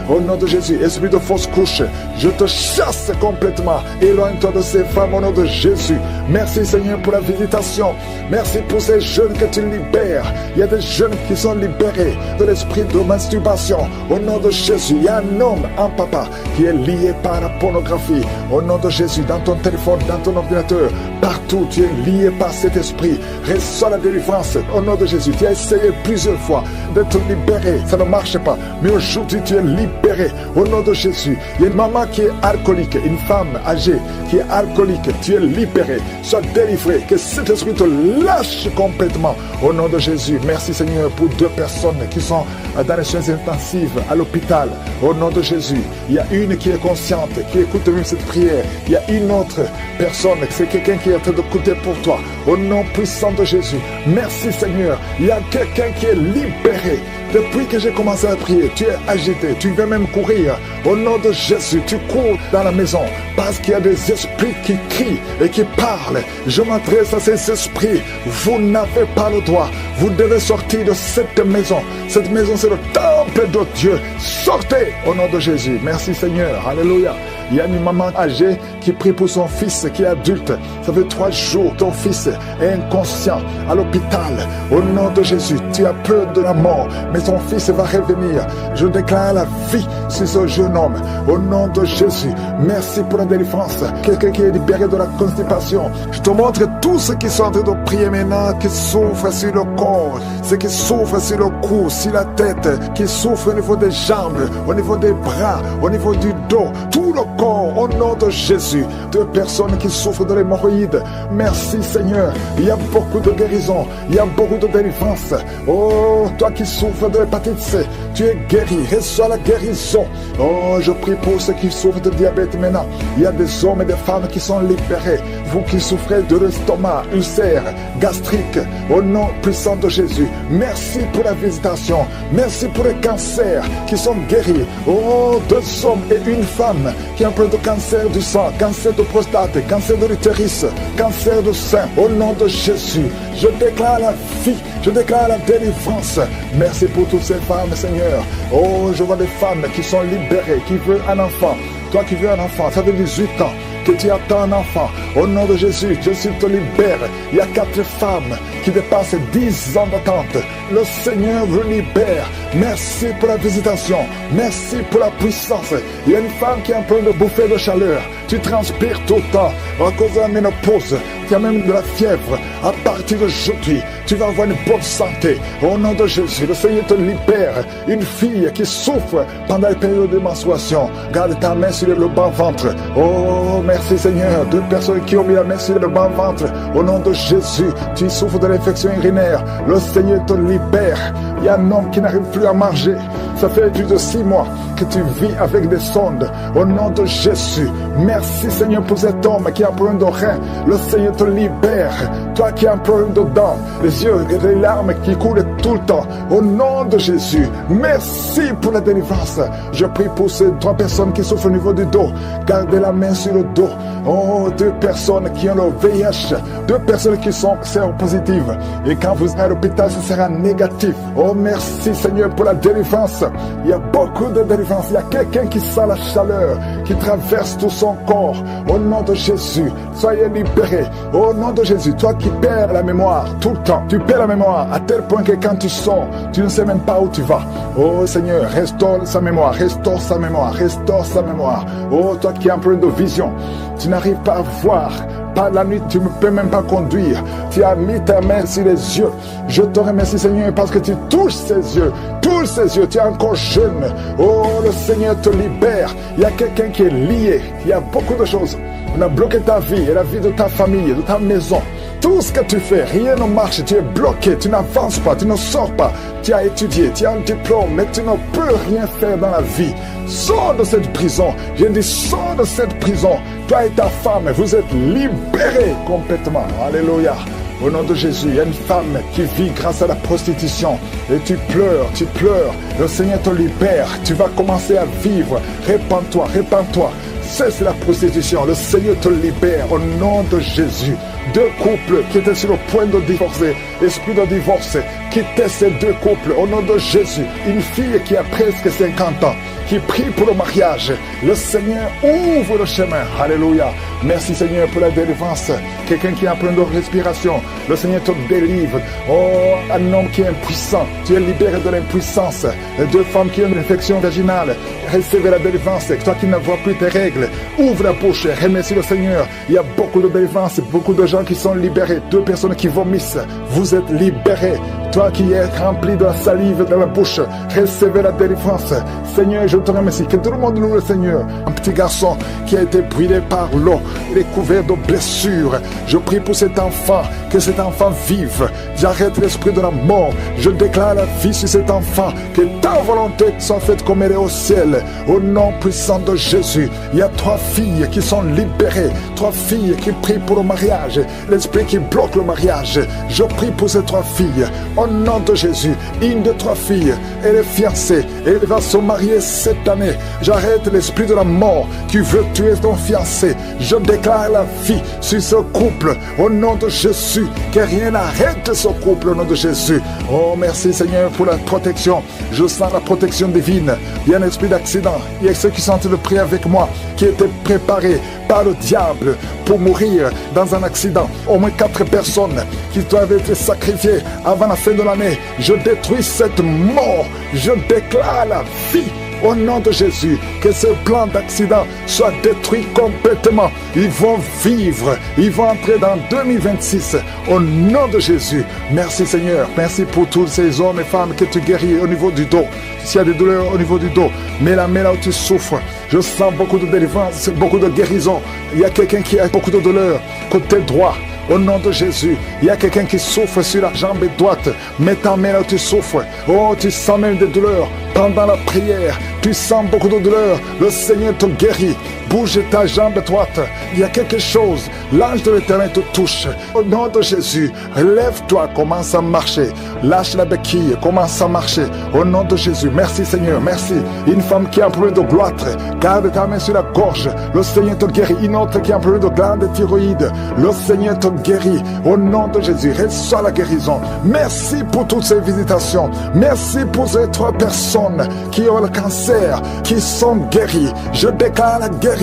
Au nom de Jésus, esprit de fausse couche, je te chasse complètement. Éloigne-toi de ces femmes au nom de Jésus. Merci Seigneur pour la visitation. Merci pour ces jeunes que tu libères. Il y a des jeunes qui sont libérés de l'esprit de masturbation. Au nom de Jésus, il y a un homme, un papa qui est lié par la pornographie. Au nom de Jésus, dans ton téléphone, dans ton ordinateur, partout, tu es lié par cet esprit. Reçois la délivrance. Au nom de Jésus, tu as essayé plusieurs fois de te libérer. Ça ne marche pas. Mais aujourd'hui, tu es libéré. Au nom de Jésus, il y a une maman qui est alcoolique, une femme âgée qui est alcoolique. Tu es libéré. Sois délivré. Que cet esprit te lâche complètement. Au nom de Jésus, merci Seigneur pour 2 personnes qui sont dans les soins intensifs à l'hôpital. Au nom de Jésus, il y a une qui est consciente, qui écoute même cette prière. Il y a une autre personne, c'est quelqu'un qui est en train d'écouter pour toi. Au nom puissant de Jésus, merci Seigneur. Il y a quelqu'un qui est libéré. Depuis que j'ai commencé à prier, tu es agité, tu veux même courir. Au nom de Jésus, tu cours dans la maison parce qu'il y a des esprits qui crient et qui parlent. Je m'adresse à ces esprits. Vous n'avez pas le droit. Vous devez sortir de cette maison. Cette maison, c'est le temple de Dieu. Sortez au nom de Jésus. Merci Seigneur. Alléluia. Il y a une maman âgée qui prie pour son fils qui est adulte. Ça fait 3 jours. Ton fils est inconscient à l'hôpital. Au nom de Jésus, tu as peur de la mort. Mais ton fils va revenir. Je déclare la vie sur ce jeune homme. Au nom de Jésus, merci pour la délivrance. Quelqu'un qui est libéré de la constipation. Je te montre tous ceux qui sont en train de prier maintenant, qui souffrent sur le corps, ceux qui souffrent sur le cou, sur la tête, qui souffrent au niveau des jambes, au niveau des bras, au niveau du dos. Tout le encore au nom de Jésus. 2 personnes qui souffrent de l'hémorroïde. Merci Seigneur. Il y a beaucoup de guérison. Il y a beaucoup de délivrance. Oh, toi qui souffres de l'hépatite C, tu es guéri. Reçois la guérison. Oh, je prie pour ceux qui souffrent de diabète maintenant. Il y a des hommes et des femmes qui sont libérés. Vous qui souffrez de l'estomac, ulcère, gastrique, au nom puissant de Jésus. Merci pour la visitation. Merci pour les cancers qui sont guéris. Oh, 2 hommes et une femme qui ont un peu de cancer du sang, cancer de prostate, cancer de l'utérus, cancer de sein. Au nom de Jésus, je déclare la vie, je déclare la délivrance. Merci pour toutes ces femmes, Seigneur. Oh, je vois des femmes qui sont libérées, qui veulent un enfant. Toi qui veux un enfant, ça fait 18 ans que tu attends un enfant. Au nom de Jésus, Jésus te libère. Il y a 4 femmes qui dépassent 10 ans d'attente. Le Seigneur vous libère. Merci pour la visitation. Merci pour la puissance. Il y a une femme qui est en train de bouffer de chaleur. Tu transpires tout le temps à cause de la ménopause. Tu as même de la fièvre. À partir d'aujourd'hui, tu vas avoir une bonne santé. Au nom de Jésus, le Seigneur te libère. Une fille qui souffre pendant les périodes de menstruation, garde ta main sur le bas-ventre. Oh, merci Seigneur. 2 personnes qui ont mis la main sur le bas-ventre. Au nom de Jésus, tu souffres de l'infection urinaire. Le Seigneur te libère. Il y a un homme qui n'arrive plus à manger. Ça fait plus de 6 mois que tu vis avec des sondes. Au nom de Jésus, merci Seigneur pour cet homme qui a un problème de rein. Le Seigneur te libère. Toi qui as un problème de dents, les yeux et les larmes qui coulent tout le temps. Au nom de Jésus, merci pour la délivrance. Je prie pour ces 3 personnes qui souffrent au niveau du dos. Gardez la main sur le dos. Oh, 2 personnes qui ont le VIH. 2 personnes qui sont séropositives. Et quand vous serez à l'hôpital, ce sera négatif. Oh, merci Seigneur pour la délivrance. Il y a beaucoup de délivrance. Il y a quelqu'un qui sent la chaleur, qui traverse tout son corps. Au nom de Jésus, soyez libérés. Au nom de Jésus, toi qui perds la mémoire tout le temps. Tu perds la mémoire à tel point que quand tu sors, tu ne sais même pas où tu vas. Oh Seigneur, restaure sa mémoire, restaure sa mémoire, restaure sa mémoire. Oh, toi qui as un problème de vision, tu n'arrives pas à voir. Par la nuit, tu ne peux même pas conduire. Tu as mis ta main sur les yeux. Je te remercie, Seigneur, parce que tu touches ses yeux. Touche ses yeux. Tu es encore jeune. Oh, le Seigneur te libère. Il y a quelqu'un qui est lié. Il y a beaucoup de choses. On a bloqué ta vie et la vie de ta famille, de ta maison. Tout ce que tu fais, rien ne marche. Tu es bloqué. Tu n'avances pas. Tu ne sors pas. Tu as étudié. Tu as un diplôme. Mais tu ne peux rien faire dans la vie. Sors de cette prison. Je dis, sors de cette prison. Toi et ta femme, vous êtes libérés complètement. Alléluia. Au nom de Jésus, il y a une femme qui vit grâce à la prostitution. Et tu pleures, tu pleures. Le Seigneur te libère. Tu vas commencer à vivre. Répands-toi, répands-toi. Cesse la prostitution. Le Seigneur te libère au nom de Jésus. 2 couples qui étaient sur le point de divorcer. Esprit de divorce. Quittez ces 2 couples au nom de Jésus. Une fille qui a presque 50 ans, qui prie pour le mariage. Le Seigneur ouvre le chemin. Alléluia. Merci Seigneur pour la délivrance. Quelqu'un qui a un problème de respiration. Le Seigneur te délivre. Oh, un homme qui est impuissant. Tu es libéré de l'impuissance. 2 femmes qui ont une infection vaginale. Recevez la délivrance. Toi qui ne vois plus tes règles, ouvre la bouche. Remercie le Seigneur. Il y a beaucoup de délivrance. Beaucoup de gens qui sont libérés. 2 personnes qui vomissent. Vous êtes libérés. Toi qui es rempli de la salive dans la bouche, recevez la délivrance. Seigneur, je te remercie. Que tout le monde loue le Seigneur. Un petit garçon qui a été brûlé par l'eau, il est couvert de blessures. Je prie pour cet enfant, que cet enfant vive. J'arrête l'esprit de la mort. Je déclare la vie sur cet enfant. Que ta volonté soit faite comme elle est au ciel. Au nom puissant de Jésus. Il y a 3 filles qui sont libérées. 3 filles qui prient pour le mariage. L'esprit qui bloque le mariage. Je prie pour ces 3 filles. Au nom de Jésus, une de 3 filles, elle est fiancée, elle va se marier cette année. J'arrête l'esprit de la mort qui veut tuer ton fiancé. Je déclare la vie sur ce couple, au nom de Jésus. Que rien n'arrête ce couple, au nom de Jésus. Oh, merci Seigneur pour la protection. Je sens la protection divine. Il y a un esprit d'accident. Il y a ceux qui sont en train de prier avec moi, qui étaient préparés par le diable pour mourir dans un accident. Au moins 4 personnes qui doivent être sacrifiées avant la fin de l'année. Je détruis cette mort. Je déclare la vie Au nom de Jésus, que ce plan d'accident soit détruit complètement. Ils vont vivre, ils vont entrer dans 2026. Au nom de Jésus, merci Seigneur. Merci pour tous ces hommes et femmes que tu guéris au niveau du dos. S'il y a des douleurs au niveau du dos, mets la main là où tu souffres. Je sens beaucoup de délivrance, beaucoup de guérison. Il y a quelqu'un qui a beaucoup de douleur côté droit. Au nom de Jésus, il y a quelqu'un qui souffre sur la jambe droite. Mets ta main là où tu souffres. Oh, tu sens même des douleurs. Pendant la prière, tu sens beaucoup de douleurs. Le Seigneur te guérit. Bouge ta jambe droite. Il y a quelque chose. L'ange de l'Éternel te touche. Au nom de Jésus, lève-toi, commence à marcher. Lâche la béquille, commence à marcher. Au nom de Jésus, merci Seigneur, merci. Une femme qui a un problème de gloître, garde ta main sur la gorge. Le Seigneur te guérit. Une autre qui a un problème de glande thyroïde, le Seigneur te guérit. Au nom de Jésus, reçois la guérison. Merci pour toutes ces visitations. Merci pour ces 3 personnes qui ont le cancer, qui sont guéries. Je déclare la guérison.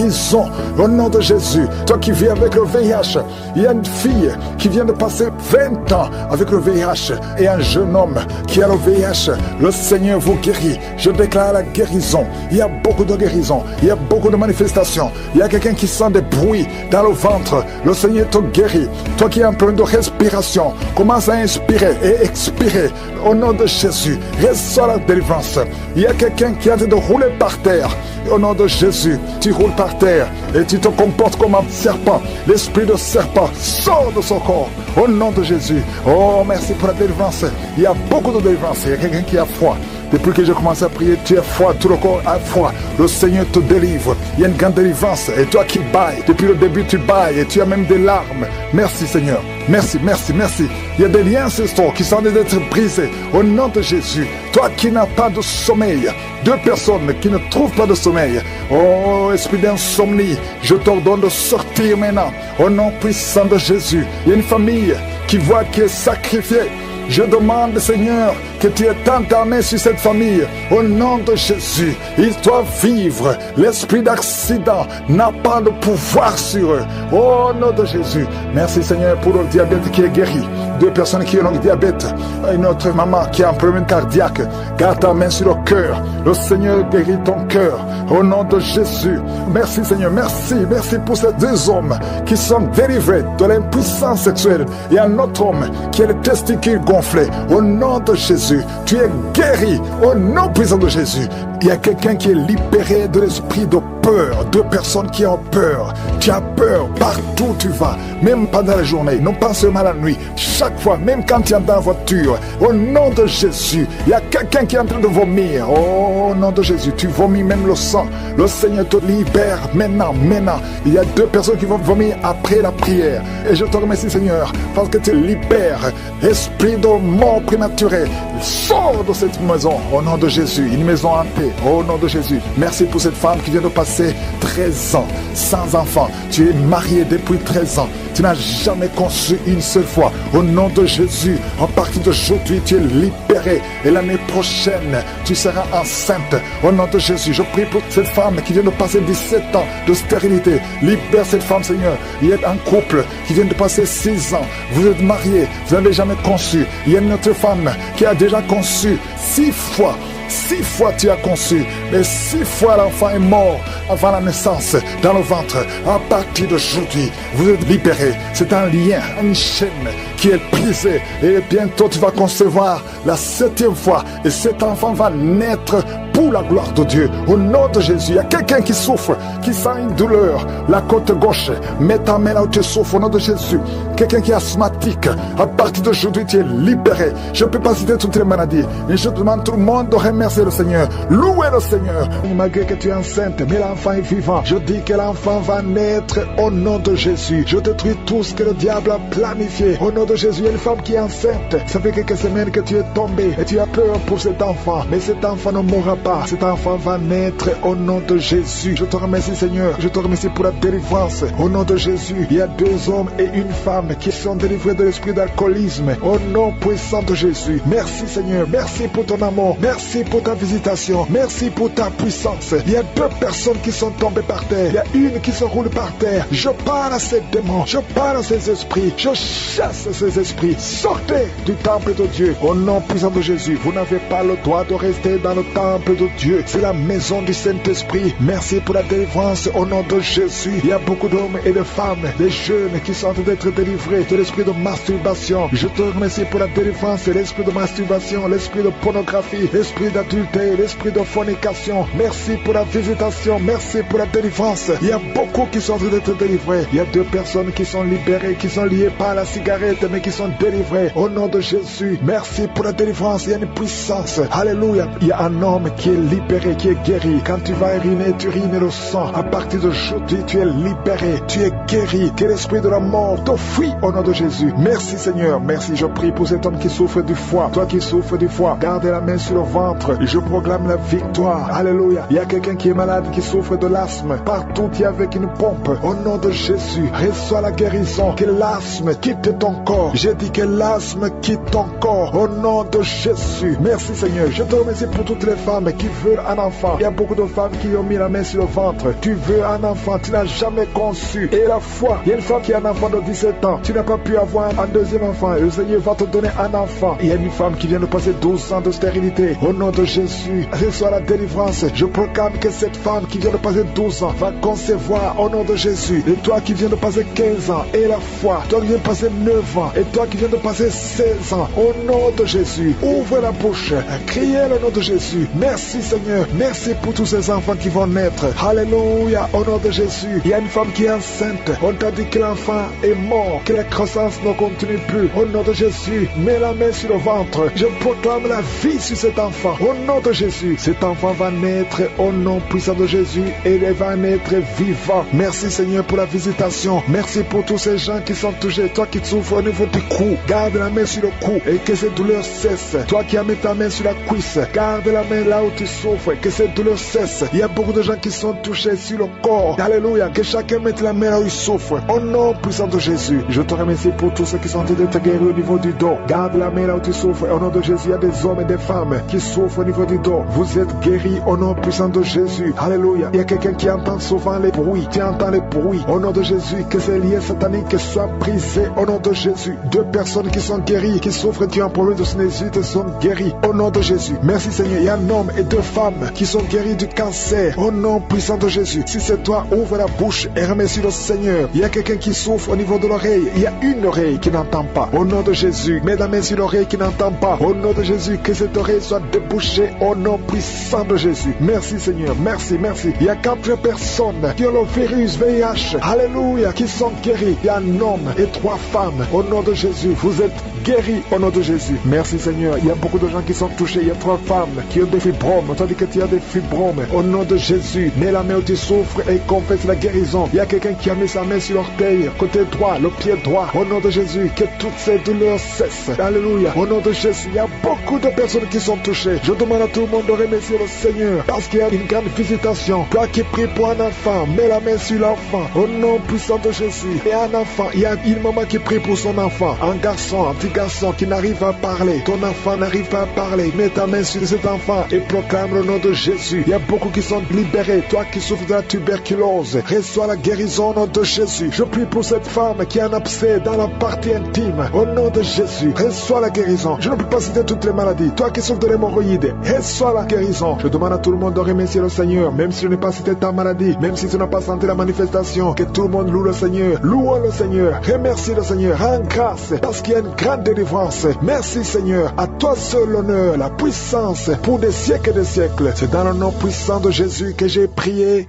Au nom de Jésus, toi qui vis avec le VIH, il y a une fille qui vient de passer 20 ans avec le VIH et un jeune homme qui a le VIH. Le Seigneur vous guérit. Je déclare la guérison. Il y a beaucoup de guérison. Il y a beaucoup de manifestations. Il y a quelqu'un qui sent des bruits dans le ventre. Le Seigneur te guérit. Toi qui as un problème de respiration, commence à inspirer et expirer. Au nom de Jésus, reçois la délivrance. Il y a quelqu'un qui est en train de rouler par terre. Au nom de Jésus, tu roules par terre et tu te comportes comme un serpent. L'esprit de serpent sort de son corps. Au nom de Jésus. Oh, merci pour la délivrance. Il y a beaucoup de délivrance. Il y a quelqu'un qui a froid. Depuis que j'ai commencé à prier, tu es froid, tout le corps a froid. Le Seigneur te délivre. Il y a une grande délivrance. Et toi qui bailles, depuis le début tu bailles et tu as même des larmes. Merci Seigneur. Merci, merci, merci. Il y a des liens ancestraux qui sont en train d'être brisés. Au nom de Jésus. Toi qui n'as pas de sommeil. 2 personnes qui ne trouvent pas de sommeil. Oh, esprit d'insomnie, je t'ordonne de sortir maintenant. Au nom puissant de Jésus. Il y a une famille qui voit qui est sacrifiée. Je demande, Seigneur, que tu aies tant ta main sur cette famille. Au nom de Jésus, ils doivent vivre. L'esprit d'accident n'a pas de pouvoir sur eux. Au nom de Jésus. Merci, Seigneur, pour le diabète qui est guéri. 2 personnes qui ont le diabète. Une autre maman qui a un problème cardiaque. Garde ta main sur le cœur. Le Seigneur guérit ton cœur. Au nom de Jésus. Merci, Seigneur. Merci. Merci pour ces 2 hommes qui sont délivrés de l'impuissance sexuelle. Et un autre homme qui a les testicules gonflés. Au nom de Jésus, tu es guéri. Au nom puissant de Jésus. Il y a quelqu'un qui est libéré de l'esprit de peur. 2 personnes qui ont peur. Tu as peur partout où tu vas. Même pendant la journée. Non pas seulement la nuit. Chaque fois, même quand tu es dans la voiture. Au nom de Jésus, il y a quelqu'un qui est en train de vomir. Au nom de Jésus, tu vomis même le sang. Le Seigneur te libère maintenant, maintenant. Il y a 2 personnes qui vont vomir après la prière. Et je te remercie, Seigneur, parce que tu libères esprit de mort prématurée. Sors de cette maison. Au nom de Jésus, une maison hantée. Au nom de Jésus, merci pour cette femme qui vient de passer 13 ans sans enfant. Tu es marié depuis 13 ans. Tu n'as jamais conçu une seule fois. Au nom de Jésus, à partir d'aujourd'hui, tu es libéré. Et l'année prochaine, tu seras enceinte. Au nom de Jésus, je prie pour cette femme qui vient de passer 17 ans de stérilité. Libère cette femme, Seigneur. Il y a un couple qui vient de passer 6 ans. Vous êtes mariés, vous n'avez jamais conçu. Il y a une autre femme qui a déjà conçu 6 fois. 6 fois tu as conçu, mais 6 fois l'enfant est mort avant la naissance dans le ventre. À partir d'aujourd'hui, vous êtes libérés. C'est un lien, une chaîne qui est brisée. Et bientôt tu vas concevoir la 7e fois. Et cet enfant va naître pour la gloire de Dieu. Au nom de Jésus, il y a quelqu'un qui souffre, qui sent une douleur. La côte gauche, mets ta main là où tu souffres. Au nom de Jésus. Quelqu'un qui est asthmatique, à partir d'aujourd'hui tu es libéré. Je ne peux pas citer toutes les maladies, mais je demande tout le monde de remercier le Seigneur. Louez le Seigneur. Malgré que tu es enceinte, mais l'enfant est vivant. Je dis que l'enfant va naître au nom de Jésus. Je détruis tout ce que le diable a planifié. Au nom de Jésus, il y a une femme qui est enceinte. Ça fait quelques semaines que tu es tombé et tu as peur pour cet enfant. Mais cet enfant ne mourra pas. Cet enfant va naître au nom de Jésus. Je te remercie, Seigneur. Je te remercie pour la délivrance. Au nom de Jésus, il y a 2 hommes et une femme qui sont délivrés de l'esprit d'alcoolisme. Au nom puissant de Jésus. Merci, Seigneur. Merci pour ton amour. Merci pour ta visitation. Merci pour ta puissance. Il y a 2 personnes qui sont tombées par terre. Il y a une qui se roule par terre. Je parle à ces démons. Je parle à ces esprits. Je chasse ces esprits. Sortez du temple de Dieu. Au nom puissant de Jésus. Vous n'avez pas le droit de rester dans le temple de Dieu. C'est la maison du Saint-Esprit. Merci pour la délivrance au nom de Jésus. Il y a beaucoup d'hommes et de femmes, des jeunes qui sont en train d'être délivrés de l'esprit de masturbation. Je te remercie pour la délivrance, l'esprit de masturbation, l'esprit de pornographie, l'esprit d'adultère, l'esprit de fornication. Merci pour la visitation, merci pour la délivrance. Il y a beaucoup qui sont en train d'être délivrés. Il y a 2 personnes qui sont libérées, qui sont liées par la cigarette, mais qui sont délivrées au nom de Jésus. Merci pour la délivrance. Il y a une puissance. Alléluia. Il y a un homme qui est libéré, qui est guéri. Quand tu vas uriner, tu urines le sang. À partir d'aujourd'hui, tu es libéré, tu es guéri. Que l'esprit de la mort te fuit au nom de Jésus. Merci Seigneur. Merci. Je prie pour cet homme qui souffre du foie. Toi qui souffres du foie, garde la main sur le ventre. Je proclame la victoire. Alléluia. Il y a quelqu'un qui est malade, qui souffre de l'asthme. Partout, il y a avec une pompe. Au nom de Jésus, reçois la guérison. Que l'asthme quitte ton corps. J'ai dit que l'asthme quitte ton corps. Au nom de Jésus. Merci Seigneur. Je te remercie pour toutes les femmes qui veulent un enfant. Il y a beaucoup de femmes qui ont mis la main sur le ventre. Tu veux un enfant, tu n'as jamais conçu. Et la foi, il y a une femme qui a un enfant de 17 ans. Tu n'as pas pu avoir un deuxième enfant. Le Seigneur va te donner un enfant. Il y a une femme qui vient de passer 12 ans de stérilité. Au nom de Jésus, reçois la délivrance. Je proclame que cette femme qui vient de passer 12 ans va concevoir au nom de Jésus. Et toi qui viens de passer 15 ans, et la foi, toi qui viens de passer 9 ans, et toi qui viens de passer 16 ans, au nom de Jésus, ouvre la bouche, criez le nom de Jésus. Merci Seigneur, merci pour tous ces enfants qui vont naître. Alléluia, au nom de Jésus. Il y a une femme qui est enceinte. On t'a dit que l'enfant est mort, que la croissance ne continue plus. Au nom de Jésus, mets la main sur le ventre. Je proclame la vie sur cet enfant. Au nom de Jésus, cet enfant va naître au nom puissant de Jésus et il va naître vivant. Merci Seigneur pour la visitation. Merci pour tous ces gens qui sont touchés. Toi qui souffres au niveau du cou, garde la main sur le cou et que ces douleurs cessent. Toi qui as mis ta main sur la cuisse, garde la main là où tu souffres, que ces douleurs cessent. Il y a beaucoup de gens qui sont touchés sur le corps. Alléluia, que chacun mette la main là où il souffre. Au nom puissant de Jésus, je te remercie pour tous ceux qui sont en train d'être guéris au niveau du dos. Garde la main là où tu souffres. Au nom de Jésus, il y a des hommes et des femmes qui souffrent au niveau du dos. Vous êtes guéris au nom puissant de Jésus. Alléluia. Il y a quelqu'un qui entend souvent les bruits. Tu entends les bruits. Au nom de Jésus, que ces liens sataniques soient brisés. Au nom de Jésus, 2 personnes qui sont guéries, qui souffrent d'un problème de sinusite sont guéries. Au nom de Jésus. Merci Seigneur. Il y a un homme et 2 femmes qui sont guéris du cancer. Au nom puissant de Jésus. Si c'est toi, ouvre la bouche et remercie le Seigneur. Il y a quelqu'un qui souffre au niveau de l'oreille. Il y a une oreille qui n'entend pas. Au nom de Jésus, mets la main sur l'oreille qui n'entend pas. Au nom de Jésus, que cette oreille soit débouchée. Au nom puissant de Jésus. Merci Seigneur. Merci, merci. Il y a 4 personnes qui ont le virus VIH. Alléluia, qui sont guéris. Il y a un homme et 3 femmes. Au nom de Jésus, vous êtes guéris au nom de Jésus. Merci Seigneur. Il y a beaucoup de gens qui sont touchés. Il y a 3 femmes qui ont des fibromes. Tandis que tu as des fibromes. Au nom de Jésus, mets la main où tu souffres et confesse la guérison. Il y a quelqu'un qui a mis sa main sur l'orteil, côté droit, le pied droit. Au nom de Jésus, que toutes ces douleurs cessent. Alléluia. Au nom de Jésus, il y a beaucoup de personnes qui sont touchées. Je demande à tout le monde de remercier le Seigneur parce qu'il y a une grande visitation. Toi qui pries pour un enfant, mets la main sur l'enfant. Au nom puissant de Jésus. Et un enfant, il y a une maman qui prie pour son enfant. Un garçon, un petit garçon qui n'arrive pas à parler. Ton enfant n'arrive pas à parler. Mets ta main sur cet enfant et proclame le nom de Jésus. Il y a beaucoup qui sont libérés. Toi qui souffres de la tuberculose, reçois la guérison au nom de Jésus. Je prie pour cette femme qui a un abcès dans la partie intime. Au nom de Jésus, reçois la guérison. Je ne peux pas citer toutes les maladies. Toi qui souffres de l'hémorroïde, reçois la guérison. Je demande à tout le monde de remercier le Seigneur, même si je n'ai pas cité ta maladie, même si tu n'as pas senti la manifestation, que tout le monde loue le Seigneur. Louons le Seigneur. Remercie le Seigneur. Rends grâce parce qu'il y a une grande délivrance. Merci Seigneur. À toi seul l'honneur, la puissance pour des siècles et des siècles. C'est dans le nom puissant de Jésus que j'ai prié.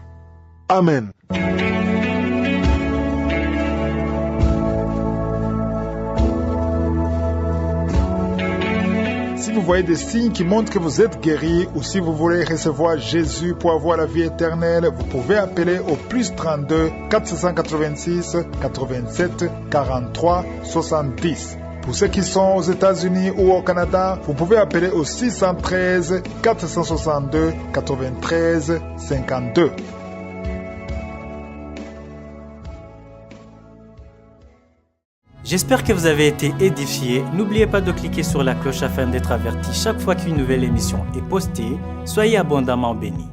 Amen. Si vous voyez des signes qui montrent que vous êtes guéri ou si vous voulez recevoir Jésus pour avoir la vie éternelle, vous pouvez appeler au plus 32 486 87 43 70. Pour ceux qui sont aux États-Unis ou au Canada, vous pouvez appeler au 613 462 93 52. J'espère que vous avez été édifiés. N'oubliez pas de cliquer sur la cloche afin d'être averti chaque fois qu'une nouvelle émission est postée. Soyez abondamment bénis.